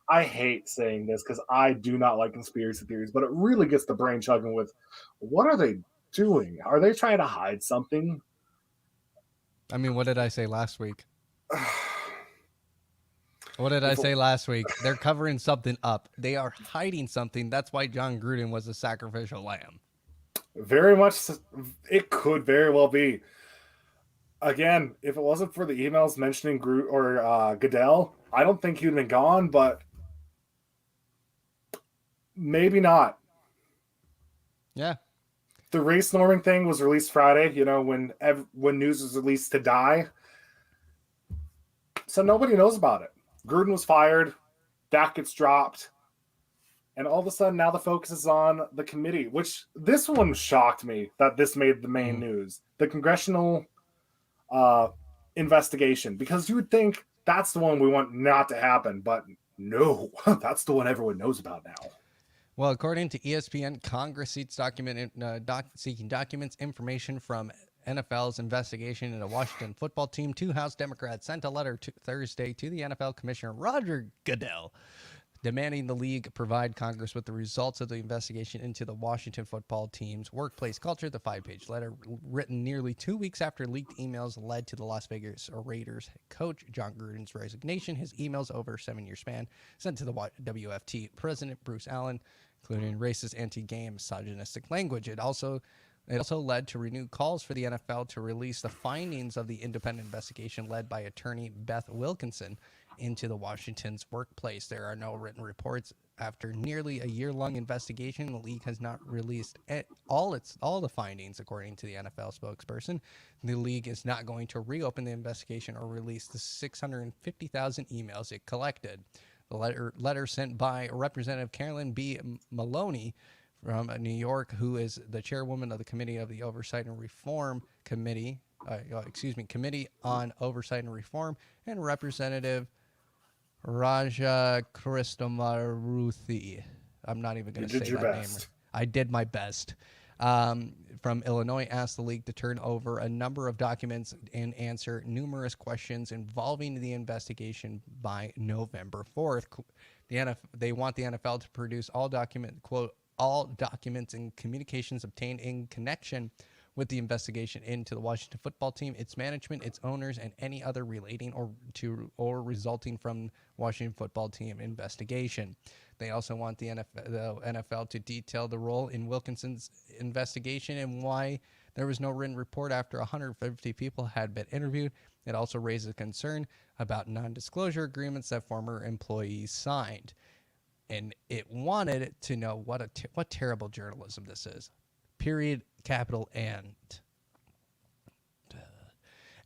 I hate saying this because I do not like conspiracy theories, but it really gets the brain chugging with, what are they doing? Are they trying to hide something? I mean, what did I say last week? What did I If say last week? They're covering something up. They are hiding something. That's why John Gruden was a sacrificial lamb. very much, it could very well be. Again, if it wasn't for the emails mentioning Groot or Goodell, I don't think he'd have been gone, but maybe not. Yeah. The race norming thing was released Friday, when news was released to die. So nobody knows about it. Gruden was fired, that gets dropped, and all of a sudden now the focus is on the committee, which this one shocked me that this made the main news. The congressional investigation, because you would think that's the one we want not to happen, but no, that's the one everyone knows about now. Well, according to ESPN, Congress seeks seeking documents, information from NFL's investigation into the Washington football team. Two House Democrats sent a letter Thursday to the NFL Commissioner Roger Goodell, demanding the league provide Congress with the results of the investigation into the Washington football team's workplace culture. The 5-page letter, written nearly 2 weeks after leaked emails led to the Las Vegas Raiders head coach John Gruden's resignation. His emails over a 7-year span sent to the WFT president Bruce Allen, including racist, anti-gay, misogynistic language. It also led to renewed calls for the NFL to release the findings of the independent investigation led by attorney Beth Wilkinson into the Washington's workplace. There are no written reports. After nearly a year-long investigation, the league has not released all the findings, according to the NFL spokesperson. The league is not going to reopen the investigation or release the 650,000 emails it collected. The letter sent by Representative Carolyn B. Maloney from New York, who is the chairwoman of the Committee of the Oversight and Reform Committee, Committee on Oversight and Reform, and Representative Raja Krishnamoorthy. I'm not even going to say your that best. name. I did my best. From Illinois, asked the league to turn over a number of documents and answer numerous questions involving the investigation by November 4th. They want the NFL to produce all documents and communications obtained in connection with the investigation into the Washington football team, its management, its owners, and any other relating or resulting from Washington football team investigation. They also want the NFL to detail the role in Wilkinson's investigation and why there was no written report after 150 people had been interviewed. It also raises concern about non-disclosure agreements that former employees signed. And it wanted to know what terrible journalism this is. Period, capital, and.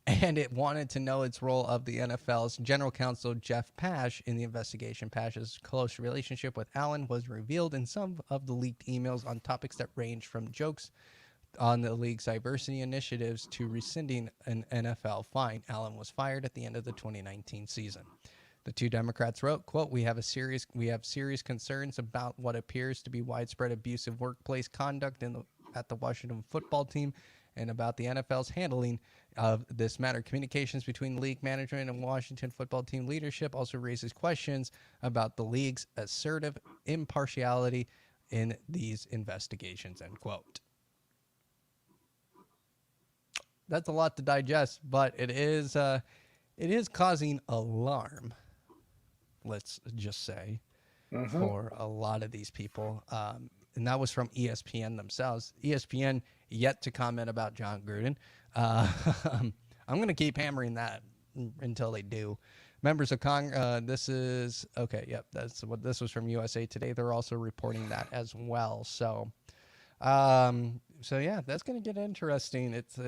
and it wanted to know its role of the NFL's general counsel, Jeff Pash, in the investigation. Pash's close relationship with Allen was revealed in some of the leaked emails on topics that range from jokes on the league's diversity initiatives to rescinding an NFL fine. Allen was fired at the end of the 2019 season. The two Democrats wrote, quote, we have serious concerns about what appears to be widespread abusive workplace conduct at the Washington football team and about the NFL's handling of this matter. Communications between league management and Washington football team leadership also raises questions about the league's assertive impartiality in these investigations, end quote. That's a lot to digest, but it is causing alarm, let's just say, for a lot of these people. And that was from ESPN themselves. ESPN yet to comment about John Gruden. I'm going to keep hammering that until they do. Members of Congress, this was from USA Today. They're also reporting that as well. So yeah, that's going to get interesting. It's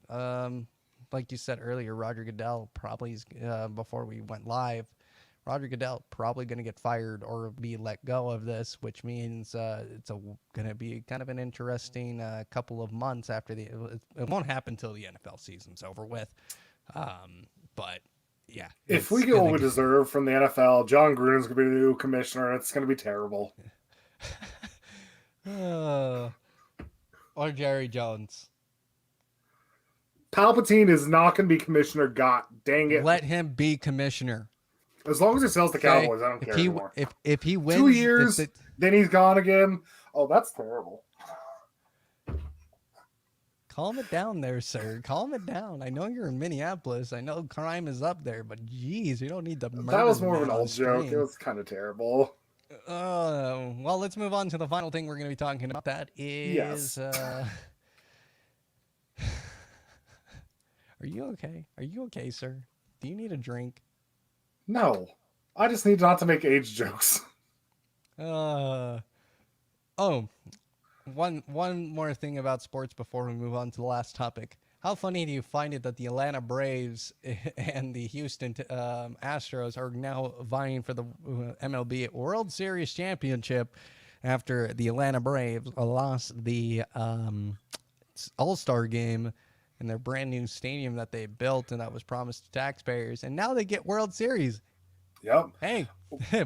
like you said earlier, Roger Goodell probably, before we went live, Roger Goodell probably going to get fired or be let go of this, which means it's going to be kind of an interesting couple of months after it won't happen until the NFL season's over with. But yeah, if we get what we deserve from the NFL, John Gruden's going to be the new commissioner. It's going to be terrible. Or Jerry Jones. Palpatine is not going to be commissioner. God dang it! Let him be commissioner. As long as he sells the Cowboys, I don't care anymore. If he wins 2 years, then he's gone again. Oh, that's terrible. Calm it down there, sir. Calm it down. I know you're in Minneapolis. I know crime is up there, but geez, you don't need to murder. That was more of an old joke. It was kind of terrible. Well, let's move on to the final thing we're going to be talking about. That is... Yes. Are you okay? Are you okay, sir? Do you need a drink? No. I just need not to make age jokes. One more thing about sports before we move on to the last topic. How funny do you find it that the Atlanta Braves and the Houston Astros are now vying for the MLB World Series championship after the Atlanta Braves lost the All-Star game in their brand new stadium that they built and that was promised to taxpayers, and now they get World Series. Yep. Hey,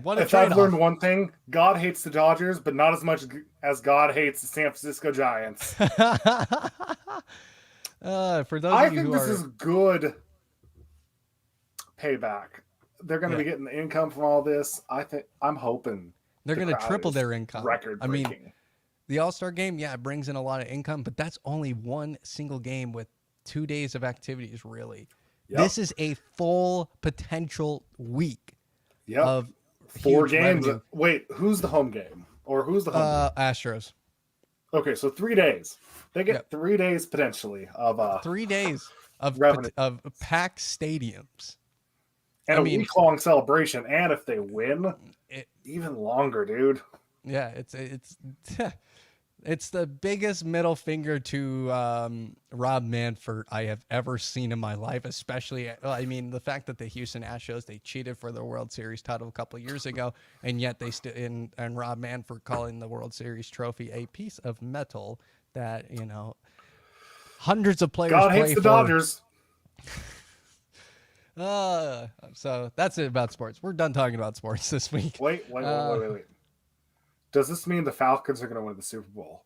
what a if trade-off. I've learned one thing, God hates the Dodgers, but not as much as God hates the San Francisco Giants. For those I of you think who this is good payback. They're going to be getting the income from all this. I'm hoping they're going to triple their income. Record breaking. I mean, the All-Star game, it brings in a lot of income, but that's only one single game with 2 days of activities, really. Yep. This is a full potential week of 4 games. Revenue. Wait, who's the home game? Or who's the home game? Astros. Okay, so 3 days. They get 3 days potentially of 3 days of packed stadiums. And a week-long celebration. And if they win, even longer, dude. Yeah, it's the biggest middle finger to Rob Manfred I have ever seen in my life, especially, I mean, the fact that the Houston Astros, they cheated for the World Series title a couple of years ago, and yet they and Rob Manfred calling the World Series trophy a piece of metal that, hundreds of players God hates the Dodgers. So that's it about sports. We're done talking about sports this week. Wait. Does this mean the Falcons are going to win the Super Bowl?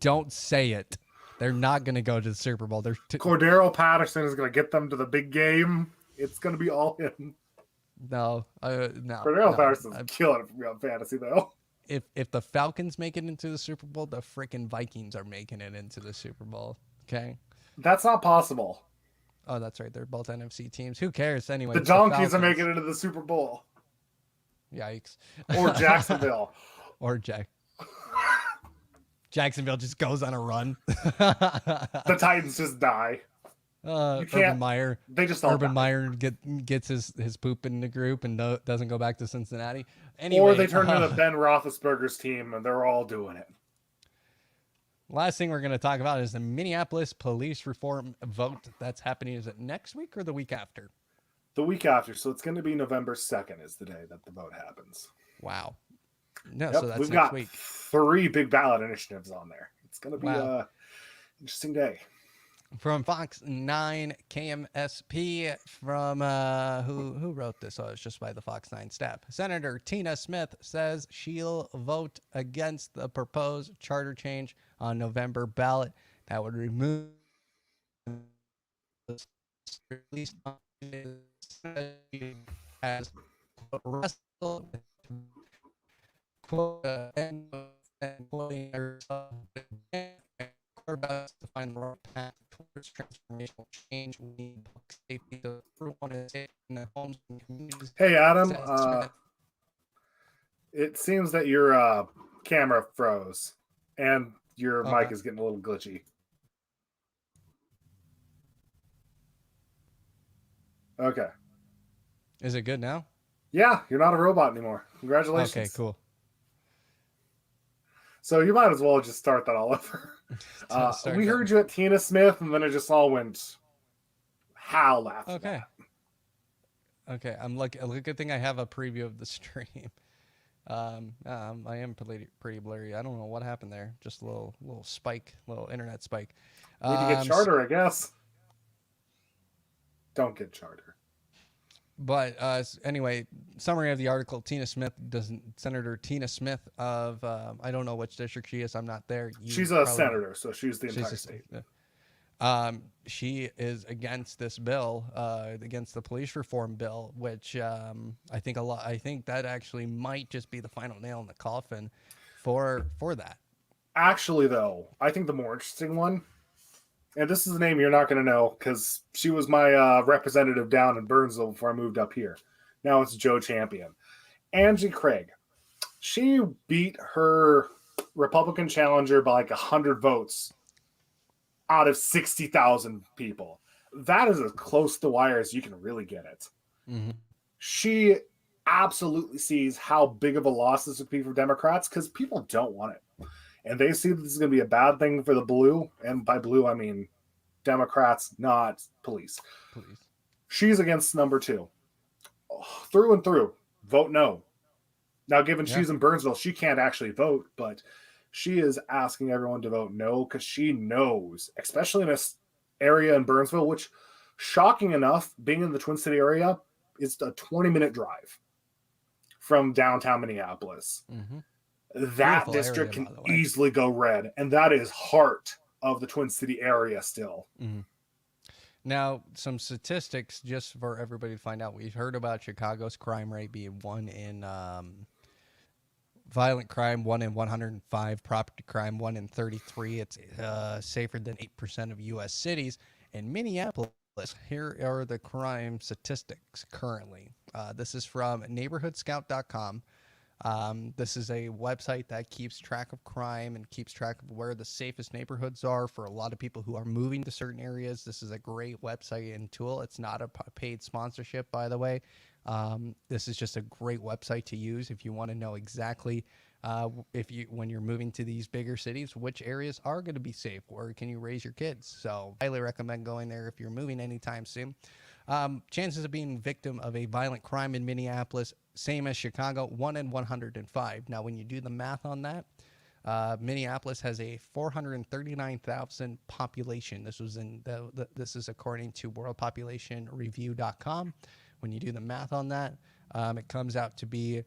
Don't say it. They're not going to go to the Super Bowl. Cordero Patterson is going to get them to the big game. It's going to be all him. No. Cordero Patterson's killing it from fantasy, though. If the Falcons make it into the Super Bowl, the freaking Vikings are making it into the Super Bowl. Okay? That's not possible. Oh, that's right. They're both NFC teams. Who cares anyway? The Donkeys are making it into the Super Bowl. Yikes. Or Jacksonville. Or Jacksonville just goes on a run. The Titans just die. Urban Meyer. They just Urban Meyer gets his poop in the group and doesn't go back to Cincinnati. Anyway, or they turn into Ben Roethlisberger's team and they're all doing it. Last thing we're going to talk about is the Minneapolis police reform vote that's happening. Is it next week or the week after? The week after, so it's going to be November 2nd is the day that the vote happens. Wow. No, so Yep, that's we've next got week. 3 big ballot initiatives on there. It's going to be a interesting day. From Fox 9 KMSP, from who wrote this? Oh, it's just by the Fox 9 staff. Senator Tina Smith says she'll vote against the proposed charter change on November ballot that would remove released as wrestle quote and quoting herself to find the right path towards transformational change. We need public safety to everyone is safe in the homes and communities. Hey, Adam, it seems that your camera froze and your mic is getting a little glitchy. Okay. Is it good now? Yeah, you're not a robot anymore. Congratulations. Okay, cool. So you might as well just start that all over. We heard you at Tina Smith, and then it just all went howl after that. Okay, I'm look. Good thing I have a preview of the stream. I am pretty blurry. I don't know what happened there. Just a little spike, little internet spike. Need to get charter, I guess. Don't get charter. But anyway, summary of the article: Senator Tina Smith of I don't know which district she is. I'm not there. She's a senator, so she's the entire state. She is against this bill, against the police reform bill, which I think that actually might just be the final nail in the coffin for that. Actually, though, I think the more interesting one, and this is a name you're not going to know because she was my representative down in Burnsville before I moved up here. Now it's Joe Champion. Angie Craig. She beat her Republican challenger by like 100 votes out of 60,000 people. That is as close to the wire as you can really get it. Mm-hmm. She absolutely sees how big of a loss this would be for Democrats because people don't want it. And they see that this is going to be a bad thing for the blue. And by blue, I mean Democrats, not police. She's against number 2. Through and through. Vote no. Now, given she's in Burnsville, she can't actually vote, but she is asking everyone to vote no because she knows, especially in this area in Burnsville, which, shocking enough, being in the Twin City area, is a 20-minute drive from downtown Minneapolis. Mm-hmm. That beautiful district area, can easily go red, and that is heart of the Twin City area still. Mm-hmm. Now, some statistics just for everybody to find out. We've heard about Chicago's crime rate being 1 in violent crime, 1 in 105, property crime, 1 in 33. It's safer than 8% of U.S. cities. In Minneapolis, here are the crime statistics currently. This is from neighborhoodscout.com. This is a website that keeps track of crime and keeps track of where the safest neighborhoods are for a lot of people who are moving to certain areas. This is a great website and tool. It's not a paid sponsorship, by the way. This is just a great website to use if you want to know exactly when you're moving to these bigger cities, which areas are going to be safe, where can you raise your kids. So highly recommend going there if you're moving anytime soon. Chances of being victim of a violent crime in Minneapolis, same as Chicago, 1 in 105. Now, when you do the math on that, Minneapolis has a 439,000 population. This was this is according to worldpopulationreview.com. When you do the math on that, it comes out to be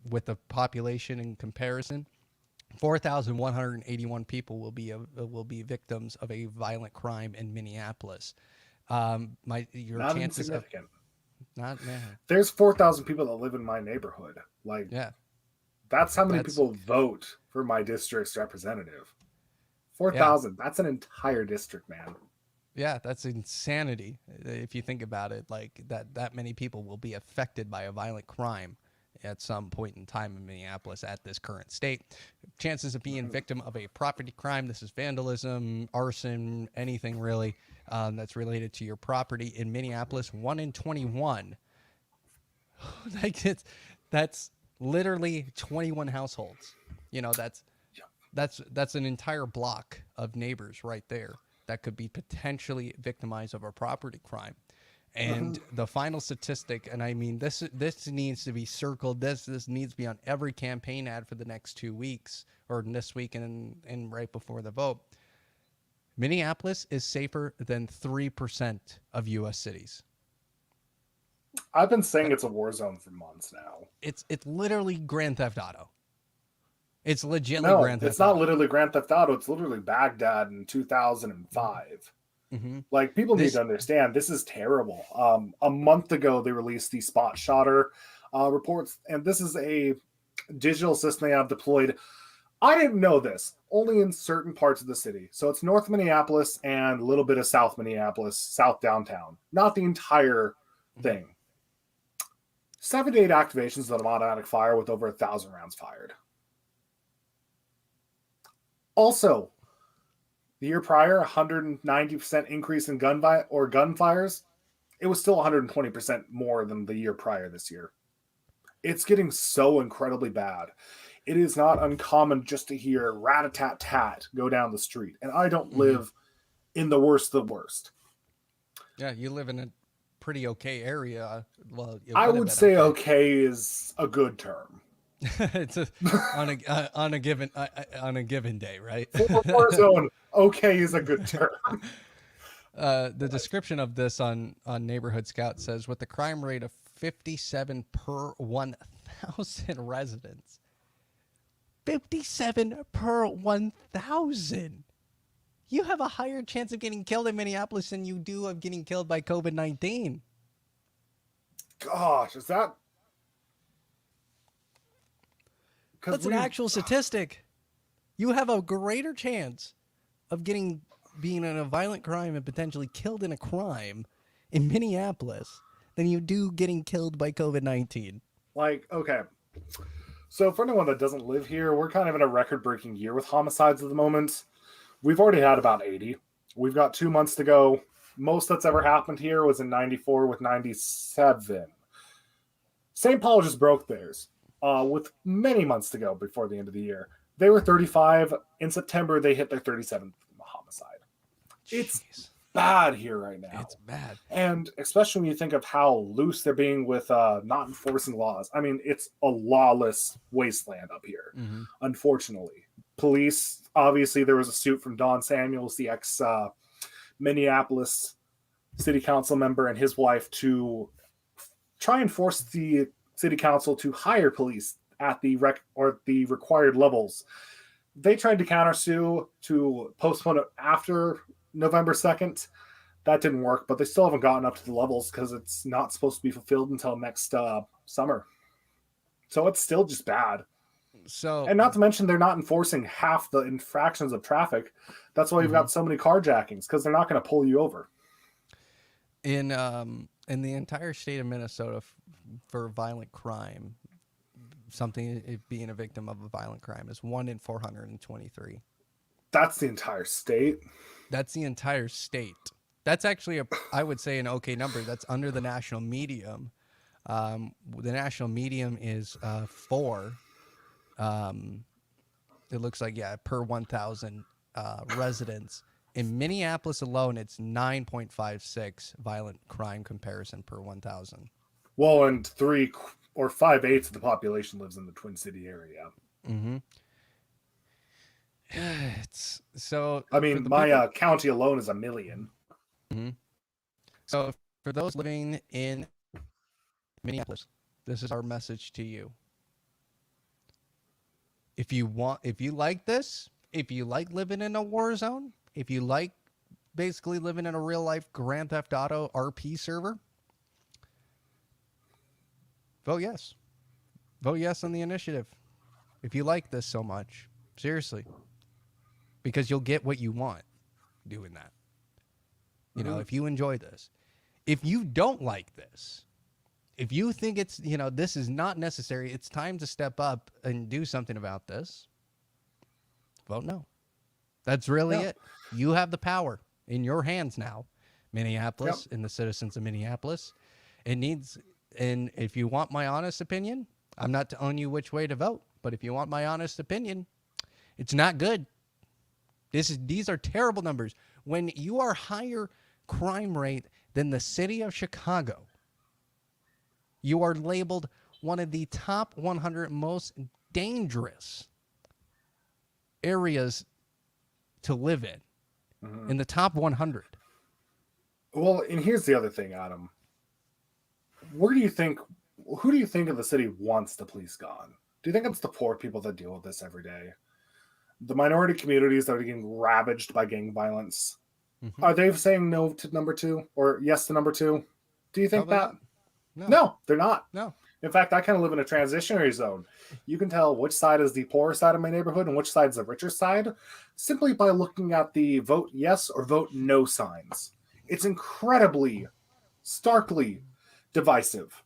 with the population in comparison, 4,181 people will be victims of a violent crime in Minneapolis. Your not chances insignificant. Man. There's 4,000 people that live in my neighborhood. That's how many people vote for my district's representative. 4,000. Yeah. That's an entire district, man. Yeah, that's insanity if you think about it. Like that many people will be affected by a violent crime at some point in time in Minneapolis at this current state. Chances of being victim of a property crime, this is vandalism, arson, anything really that's related to your property in Minneapolis, 1 in 21. That's literally 21 households. that's an entire block of neighbors right there that could be potentially victimized of a property crime. And the final statistic, and I mean this needs to be circled. This needs to be on every campaign ad for the next 2 weeks, or this week and right before the vote. Minneapolis is safer than 3% of U.S. cities. I've been saying it's a war zone for months now. It's literally Grand Theft Auto. It's legitly No, Grand Theft it's not Auto. literally Grand Theft Auto. It's literally Baghdad in 2005. Mm-hmm. Like, people need to understand, this is terrible. A month ago, they released the spot shotter reports, and this is a digital system they have deployed. I didn't know this, only in certain parts of the city. So it's North Minneapolis and a little bit of South Minneapolis, South downtown, not the entire thing. 7 to 8 activations of automatic fire with over 1,000 rounds fired. Also, the year prior, 190% increase in gunfires. It was still 120% more than the year prior this year. It's getting so incredibly bad. It is not uncommon just to hear rat-a-tat-tat go down the street. And I don't live in the worst of the worst. Yeah, you live in a pretty okay area. Well, I would say okay is a good term. It's on a given day, right? For Warzone, okay is a good term. The description of this on Neighborhood Scout says, with the crime rate of 57 per 1,000 residents. 57 per 1,000. You have a higher chance of getting killed in Minneapolis than you do of getting killed by COVID-19. Gosh, is that... That's an actual statistic. You have a greater chance of being in a violent crime and potentially killed in a crime in Minneapolis than you do getting killed by COVID-19. Like, okay. So for anyone that doesn't live here, we're kind of in a record-breaking year with homicides at the moment. We've already had about 80. We've got 2 months to go. Most that's ever happened here was in 94 with 97. St. Paul just broke theirs. With many months to go before the end of the year. They were 35. In September, they hit their 37th homicide. Jeez. It's bad here right now. It's bad. And especially when you think of how loose they're being with not enforcing laws. I mean, it's a lawless wasteland up here, unfortunately. Police, obviously, there was a suit from Don Samuels, the ex-Minneapolis city council member, and his wife to try and force the city council to hire police at the required levels. They tried to countersue to postpone it after November 2nd. That didn't work, but they still haven't gotten up to the levels because it's not supposed to be fulfilled until next summer. So it's still just bad. And not to mention, they're not enforcing half the infractions of traffic. That's why you've got so many carjackings, because they're not going to pull you over. In the entire state of Minnesota, for violent crime, being a victim of a violent crime is 1 in 423. That's the entire state. That's the entire state. That's actually I would say an okay number. That's under the national medium. The national medium is 4. It looks like, per 1,000 residents. In Minneapolis alone, it's 9.56 violent crime comparison per 1,000. Well, and 3 or 5/8 of the population lives in the Twin City area. It's so. I mean, my county alone is 1 million. So, for those living in Minneapolis, this is our message to you. If you like this, if you like living in a war zone, if you like basically living in a real life Grand Theft Auto RP server, vote yes. Vote yes on the initiative. If you like this so much, seriously, because you'll get what you want doing that. You know, if you enjoy this. If you don't like this, if you think it's, this is not necessary, it's time to step up and do something about this, vote no. That's really it. You have the power in your hands now, Minneapolis and the citizens of Minneapolis. And if you want my honest opinion, I'm not telling you which way to vote, but if you want my honest opinion, It's not good. These are terrible numbers. When you are higher crime rate than the city of Chicago, you are labeled one of the top 100 most dangerous areas to live in the top 100. Well, and here's the other thing, Adam. Who do you think of the city wants the police gone? Do you think it's the poor people that deal with this every day? The minority communities that are getting ravaged by gang violence? Mm-hmm. Are they saying no to number two or yes to number two? Do you think Probably that? No, they're not. No. In fact, I kind of live in a transitionary zone. You can tell which side is the poorer side of my neighborhood and which side is the richer side simply by looking at the vote yes or vote no signs. It's incredibly, starkly divisive.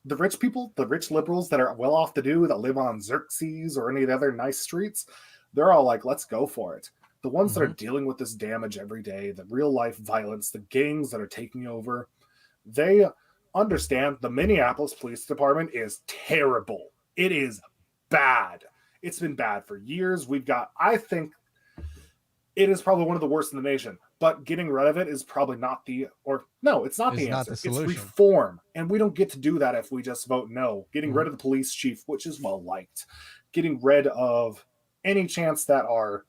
The rich people, the rich liberals that are well off to do, that live on Xerxes or any of the other nice streets, they're all like, let's go for it. The ones that are dealing with this damage every day, the real life violence, the gangs that are taking over, they understand the Minneapolis Police Department is terrible. It is bad. It's been bad for years. I think it is probably one of the worst in the nation, but getting rid of it is probably it's not the answer. It's reform. And we don't get to do that if we just vote no. Getting rid of the police chief, which is well liked. Getting rid of any chance that our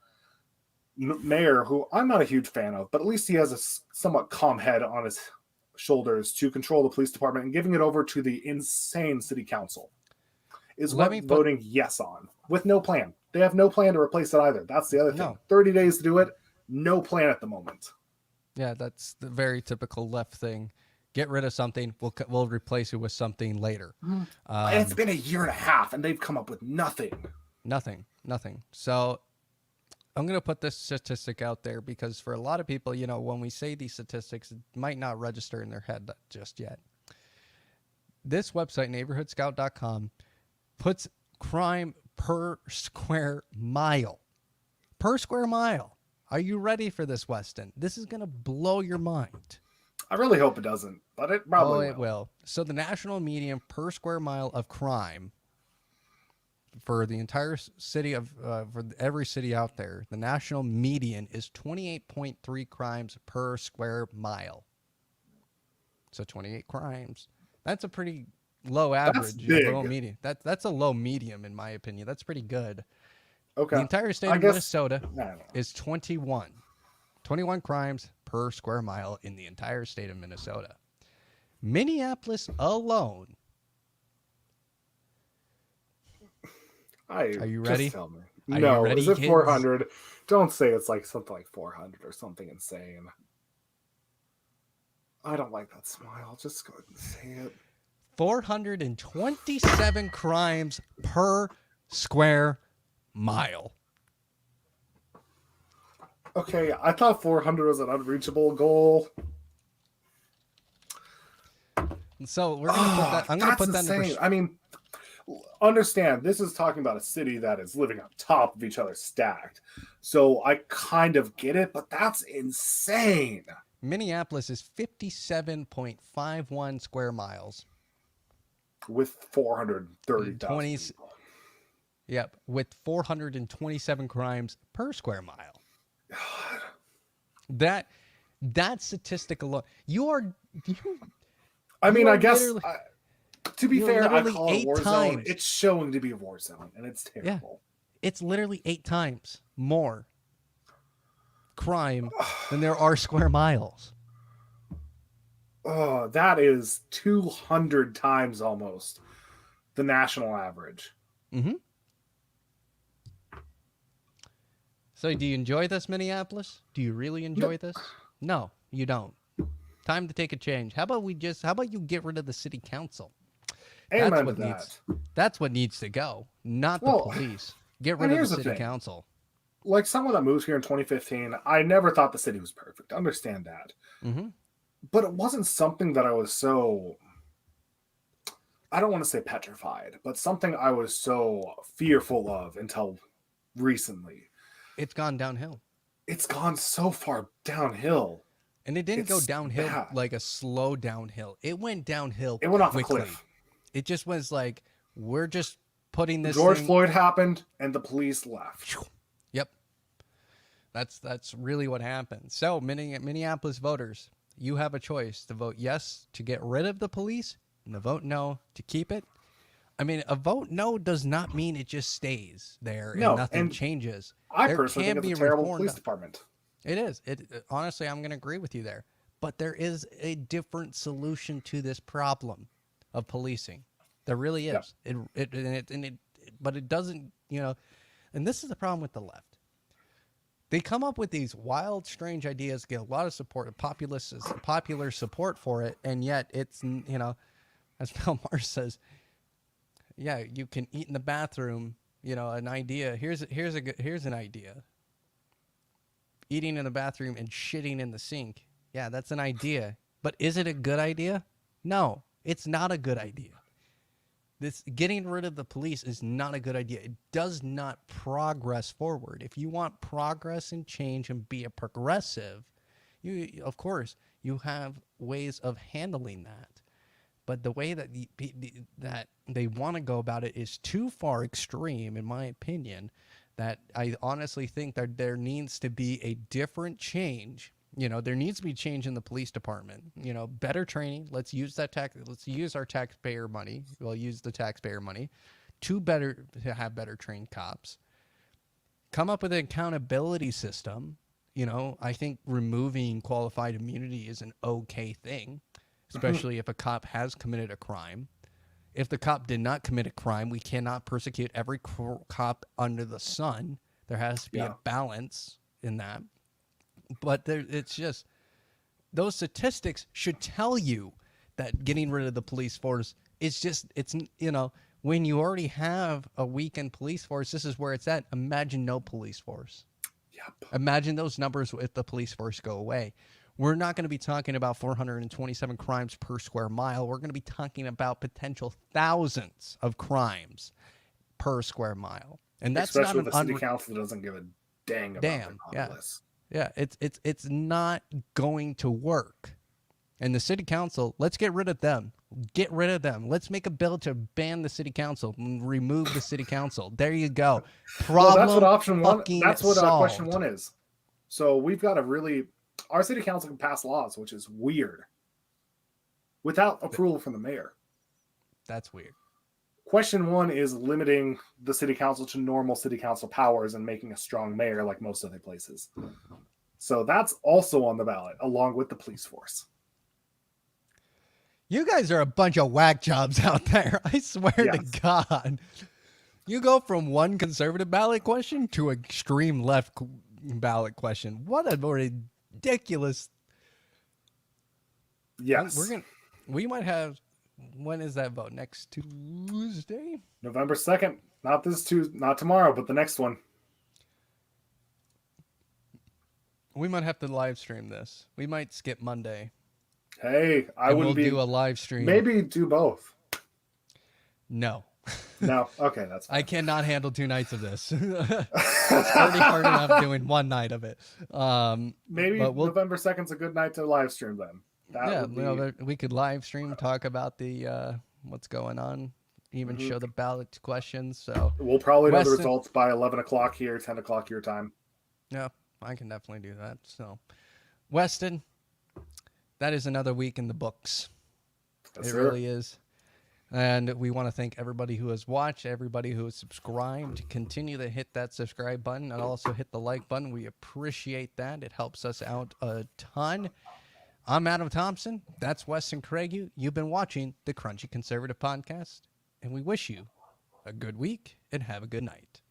mayor, who I'm not a huge fan of, but at least he has a somewhat calm head on his shoulders to control the police department, and giving it over to the insane city council is voting yes on with no plan. They have no plan to replace it either. That's the other thing. 30 days to do it. No plan at the moment. Yeah, that's the very typical left thing. Get rid of something. We'll replace it with something later. And it's been a year and a half, and they've come up with nothing. Nothing. So I'm going to put this statistic out there because for a lot of people, when we say these statistics, it might not register in their head just yet. This website, neighborhoodscout.com, puts crime per square mile. Per square mile. Are you ready for this, Weston? This is going to blow your mind. I really hope it doesn't, but it probably will. It will. So the national median per square mile of crime for the entire city for every city out there, the national median is 28.3 crimes per square mile. So 28 crimes. That's a pretty low average. Low median. That's a low medium in my opinion. That's pretty good. Okay. The entire state of Minnesota is 21 crimes per square mile in the entire state of Minnesota. Minneapolis alone. Are you ready? Just tell me. No, ready, is it kids? 400? Don't say it's like something like 400 or something insane. I don't like that smile. Just go ahead and say it. 427 crimes per square mile. Okay, I thought 400 was an unreachable goal. So we're gonna put that. I'm gonna put that in. I mean, understand this is talking about a city that is living on top of each other, stacked. So I kind of get it, but that's insane. Minneapolis is 57.51 square miles with 430,000 people. Yep, with 427 crimes per square mile. God. That statistic alone. I guess to be fair, I call it a war zone. It's showing to be a war zone, and it's terrible. Yeah, it's literally 8 times more crime than there are square miles. Oh, that is 200 times almost the national average. Mm-hmm. So do you enjoy this, Minneapolis? Do you really enjoy this? No, you don't. Time to take a change. How about you get rid of the city council? That's what needs to go, not the police. Get rid of the city council. Like someone that moved here in 2015, I never thought the city was perfect. I understand that. Mm-hmm. But it wasn't something that I was so, I don't want to say petrified, but something I was so fearful of until recently. It's gone downhill. It's gone so far downhill. And it didn't go downhill like a slow downhill. It went downhill. It went off quickly. a cliff. It just was like, we're just putting this George Floyd happened and the police left. That's really what happened. So Minneapolis voters, you have a choice to vote yes to get rid of the police and to vote no to keep it. I mean, a vote no does not mean it just stays there and No, nothing and changes. I There personally think can it's be a terrible reform police done. department. It is. Honestly, I'm going to agree with you there. But there is a different solution to this problem of policing. There really Yeah. is. But it doesn't, and this is the problem with the left. They come up with these wild, strange ideas, get a lot of support, popular support for it, and yet it's, as Bill Maher says, yeah, you can eat in the bathroom. An idea. Here's an idea. Eating in the bathroom and shitting in the sink. Yeah, that's an idea. But is it a good idea? No, it's not a good idea. This getting rid of the police is not a good idea. It does not progress forward. If you want progress and change and be a progressive, of course, you have ways of handling that. But the way that that they want to go about it is too far extreme, in my opinion, that I honestly think that there needs to be a different change. There needs to be change in the police department. Better training. Let's use our taxpayer money. We'll use the taxpayer money to have better trained cops. Come up with an accountability system. I think removing qualified immunity is an okay thing, especially if a cop has committed a crime. If the cop did not commit a crime, we cannot persecute every cop under the sun. There has to be a balance in that. But it's just those statistics should tell you that getting rid of the police force is when you already have a weakened police force, this is where it's at. Imagine no police force. Yep. Imagine those numbers if the police force go away. We're not going to be talking about 427 crimes per square mile. We're going to be talking about potential thousands of crimes per square mile. And that's especially not with a city council that doesn't give a dang about their populace. Yeah, it's not going to work. And the city council, let's get rid of them. Get rid of them. Let's make a bill to ban the city council and remove the city council. There you go. Well, that's what option one. That's what solved. Question 1 is. So we've got our city council can pass laws, which is weird, without approval from the mayor. That's weird. Question 1 is limiting the city council to normal city council powers and making a strong mayor like most other places. So that's also on the ballot, along with the police force. You guys are a bunch of whack jobs out there. I swear to God. You go from one conservative ballot question to an extreme left ballot question. What a ridiculous. Yes. We might have. When is that vote? Next Tuesday? November 2nd. Not tomorrow, but the next one. We might have to live stream this. We might skip Monday. Hey, we'll do a live stream. Maybe do both. No. No. Okay, that's fine. I cannot handle 2 nights of this. It's already hard enough doing 1 night of it. Maybe November 2nd's a good night to live stream then. We could live stream, talk about the what's going on, even show the ballot questions. So we'll probably know the results by 11 o'clock here, 10 o'clock your time. Yeah, I can definitely do that. So, Weston, that is another week in the books. It really is. And we want to thank everybody who has watched, everybody who has subscribed. Continue to hit that subscribe button and also hit the like button. We appreciate that. It helps us out a ton. I'm Adam Thompson. That's Weston Craig. You've been watching the Crunchy Conservative Podcast, and we wish you a good week and have a good night.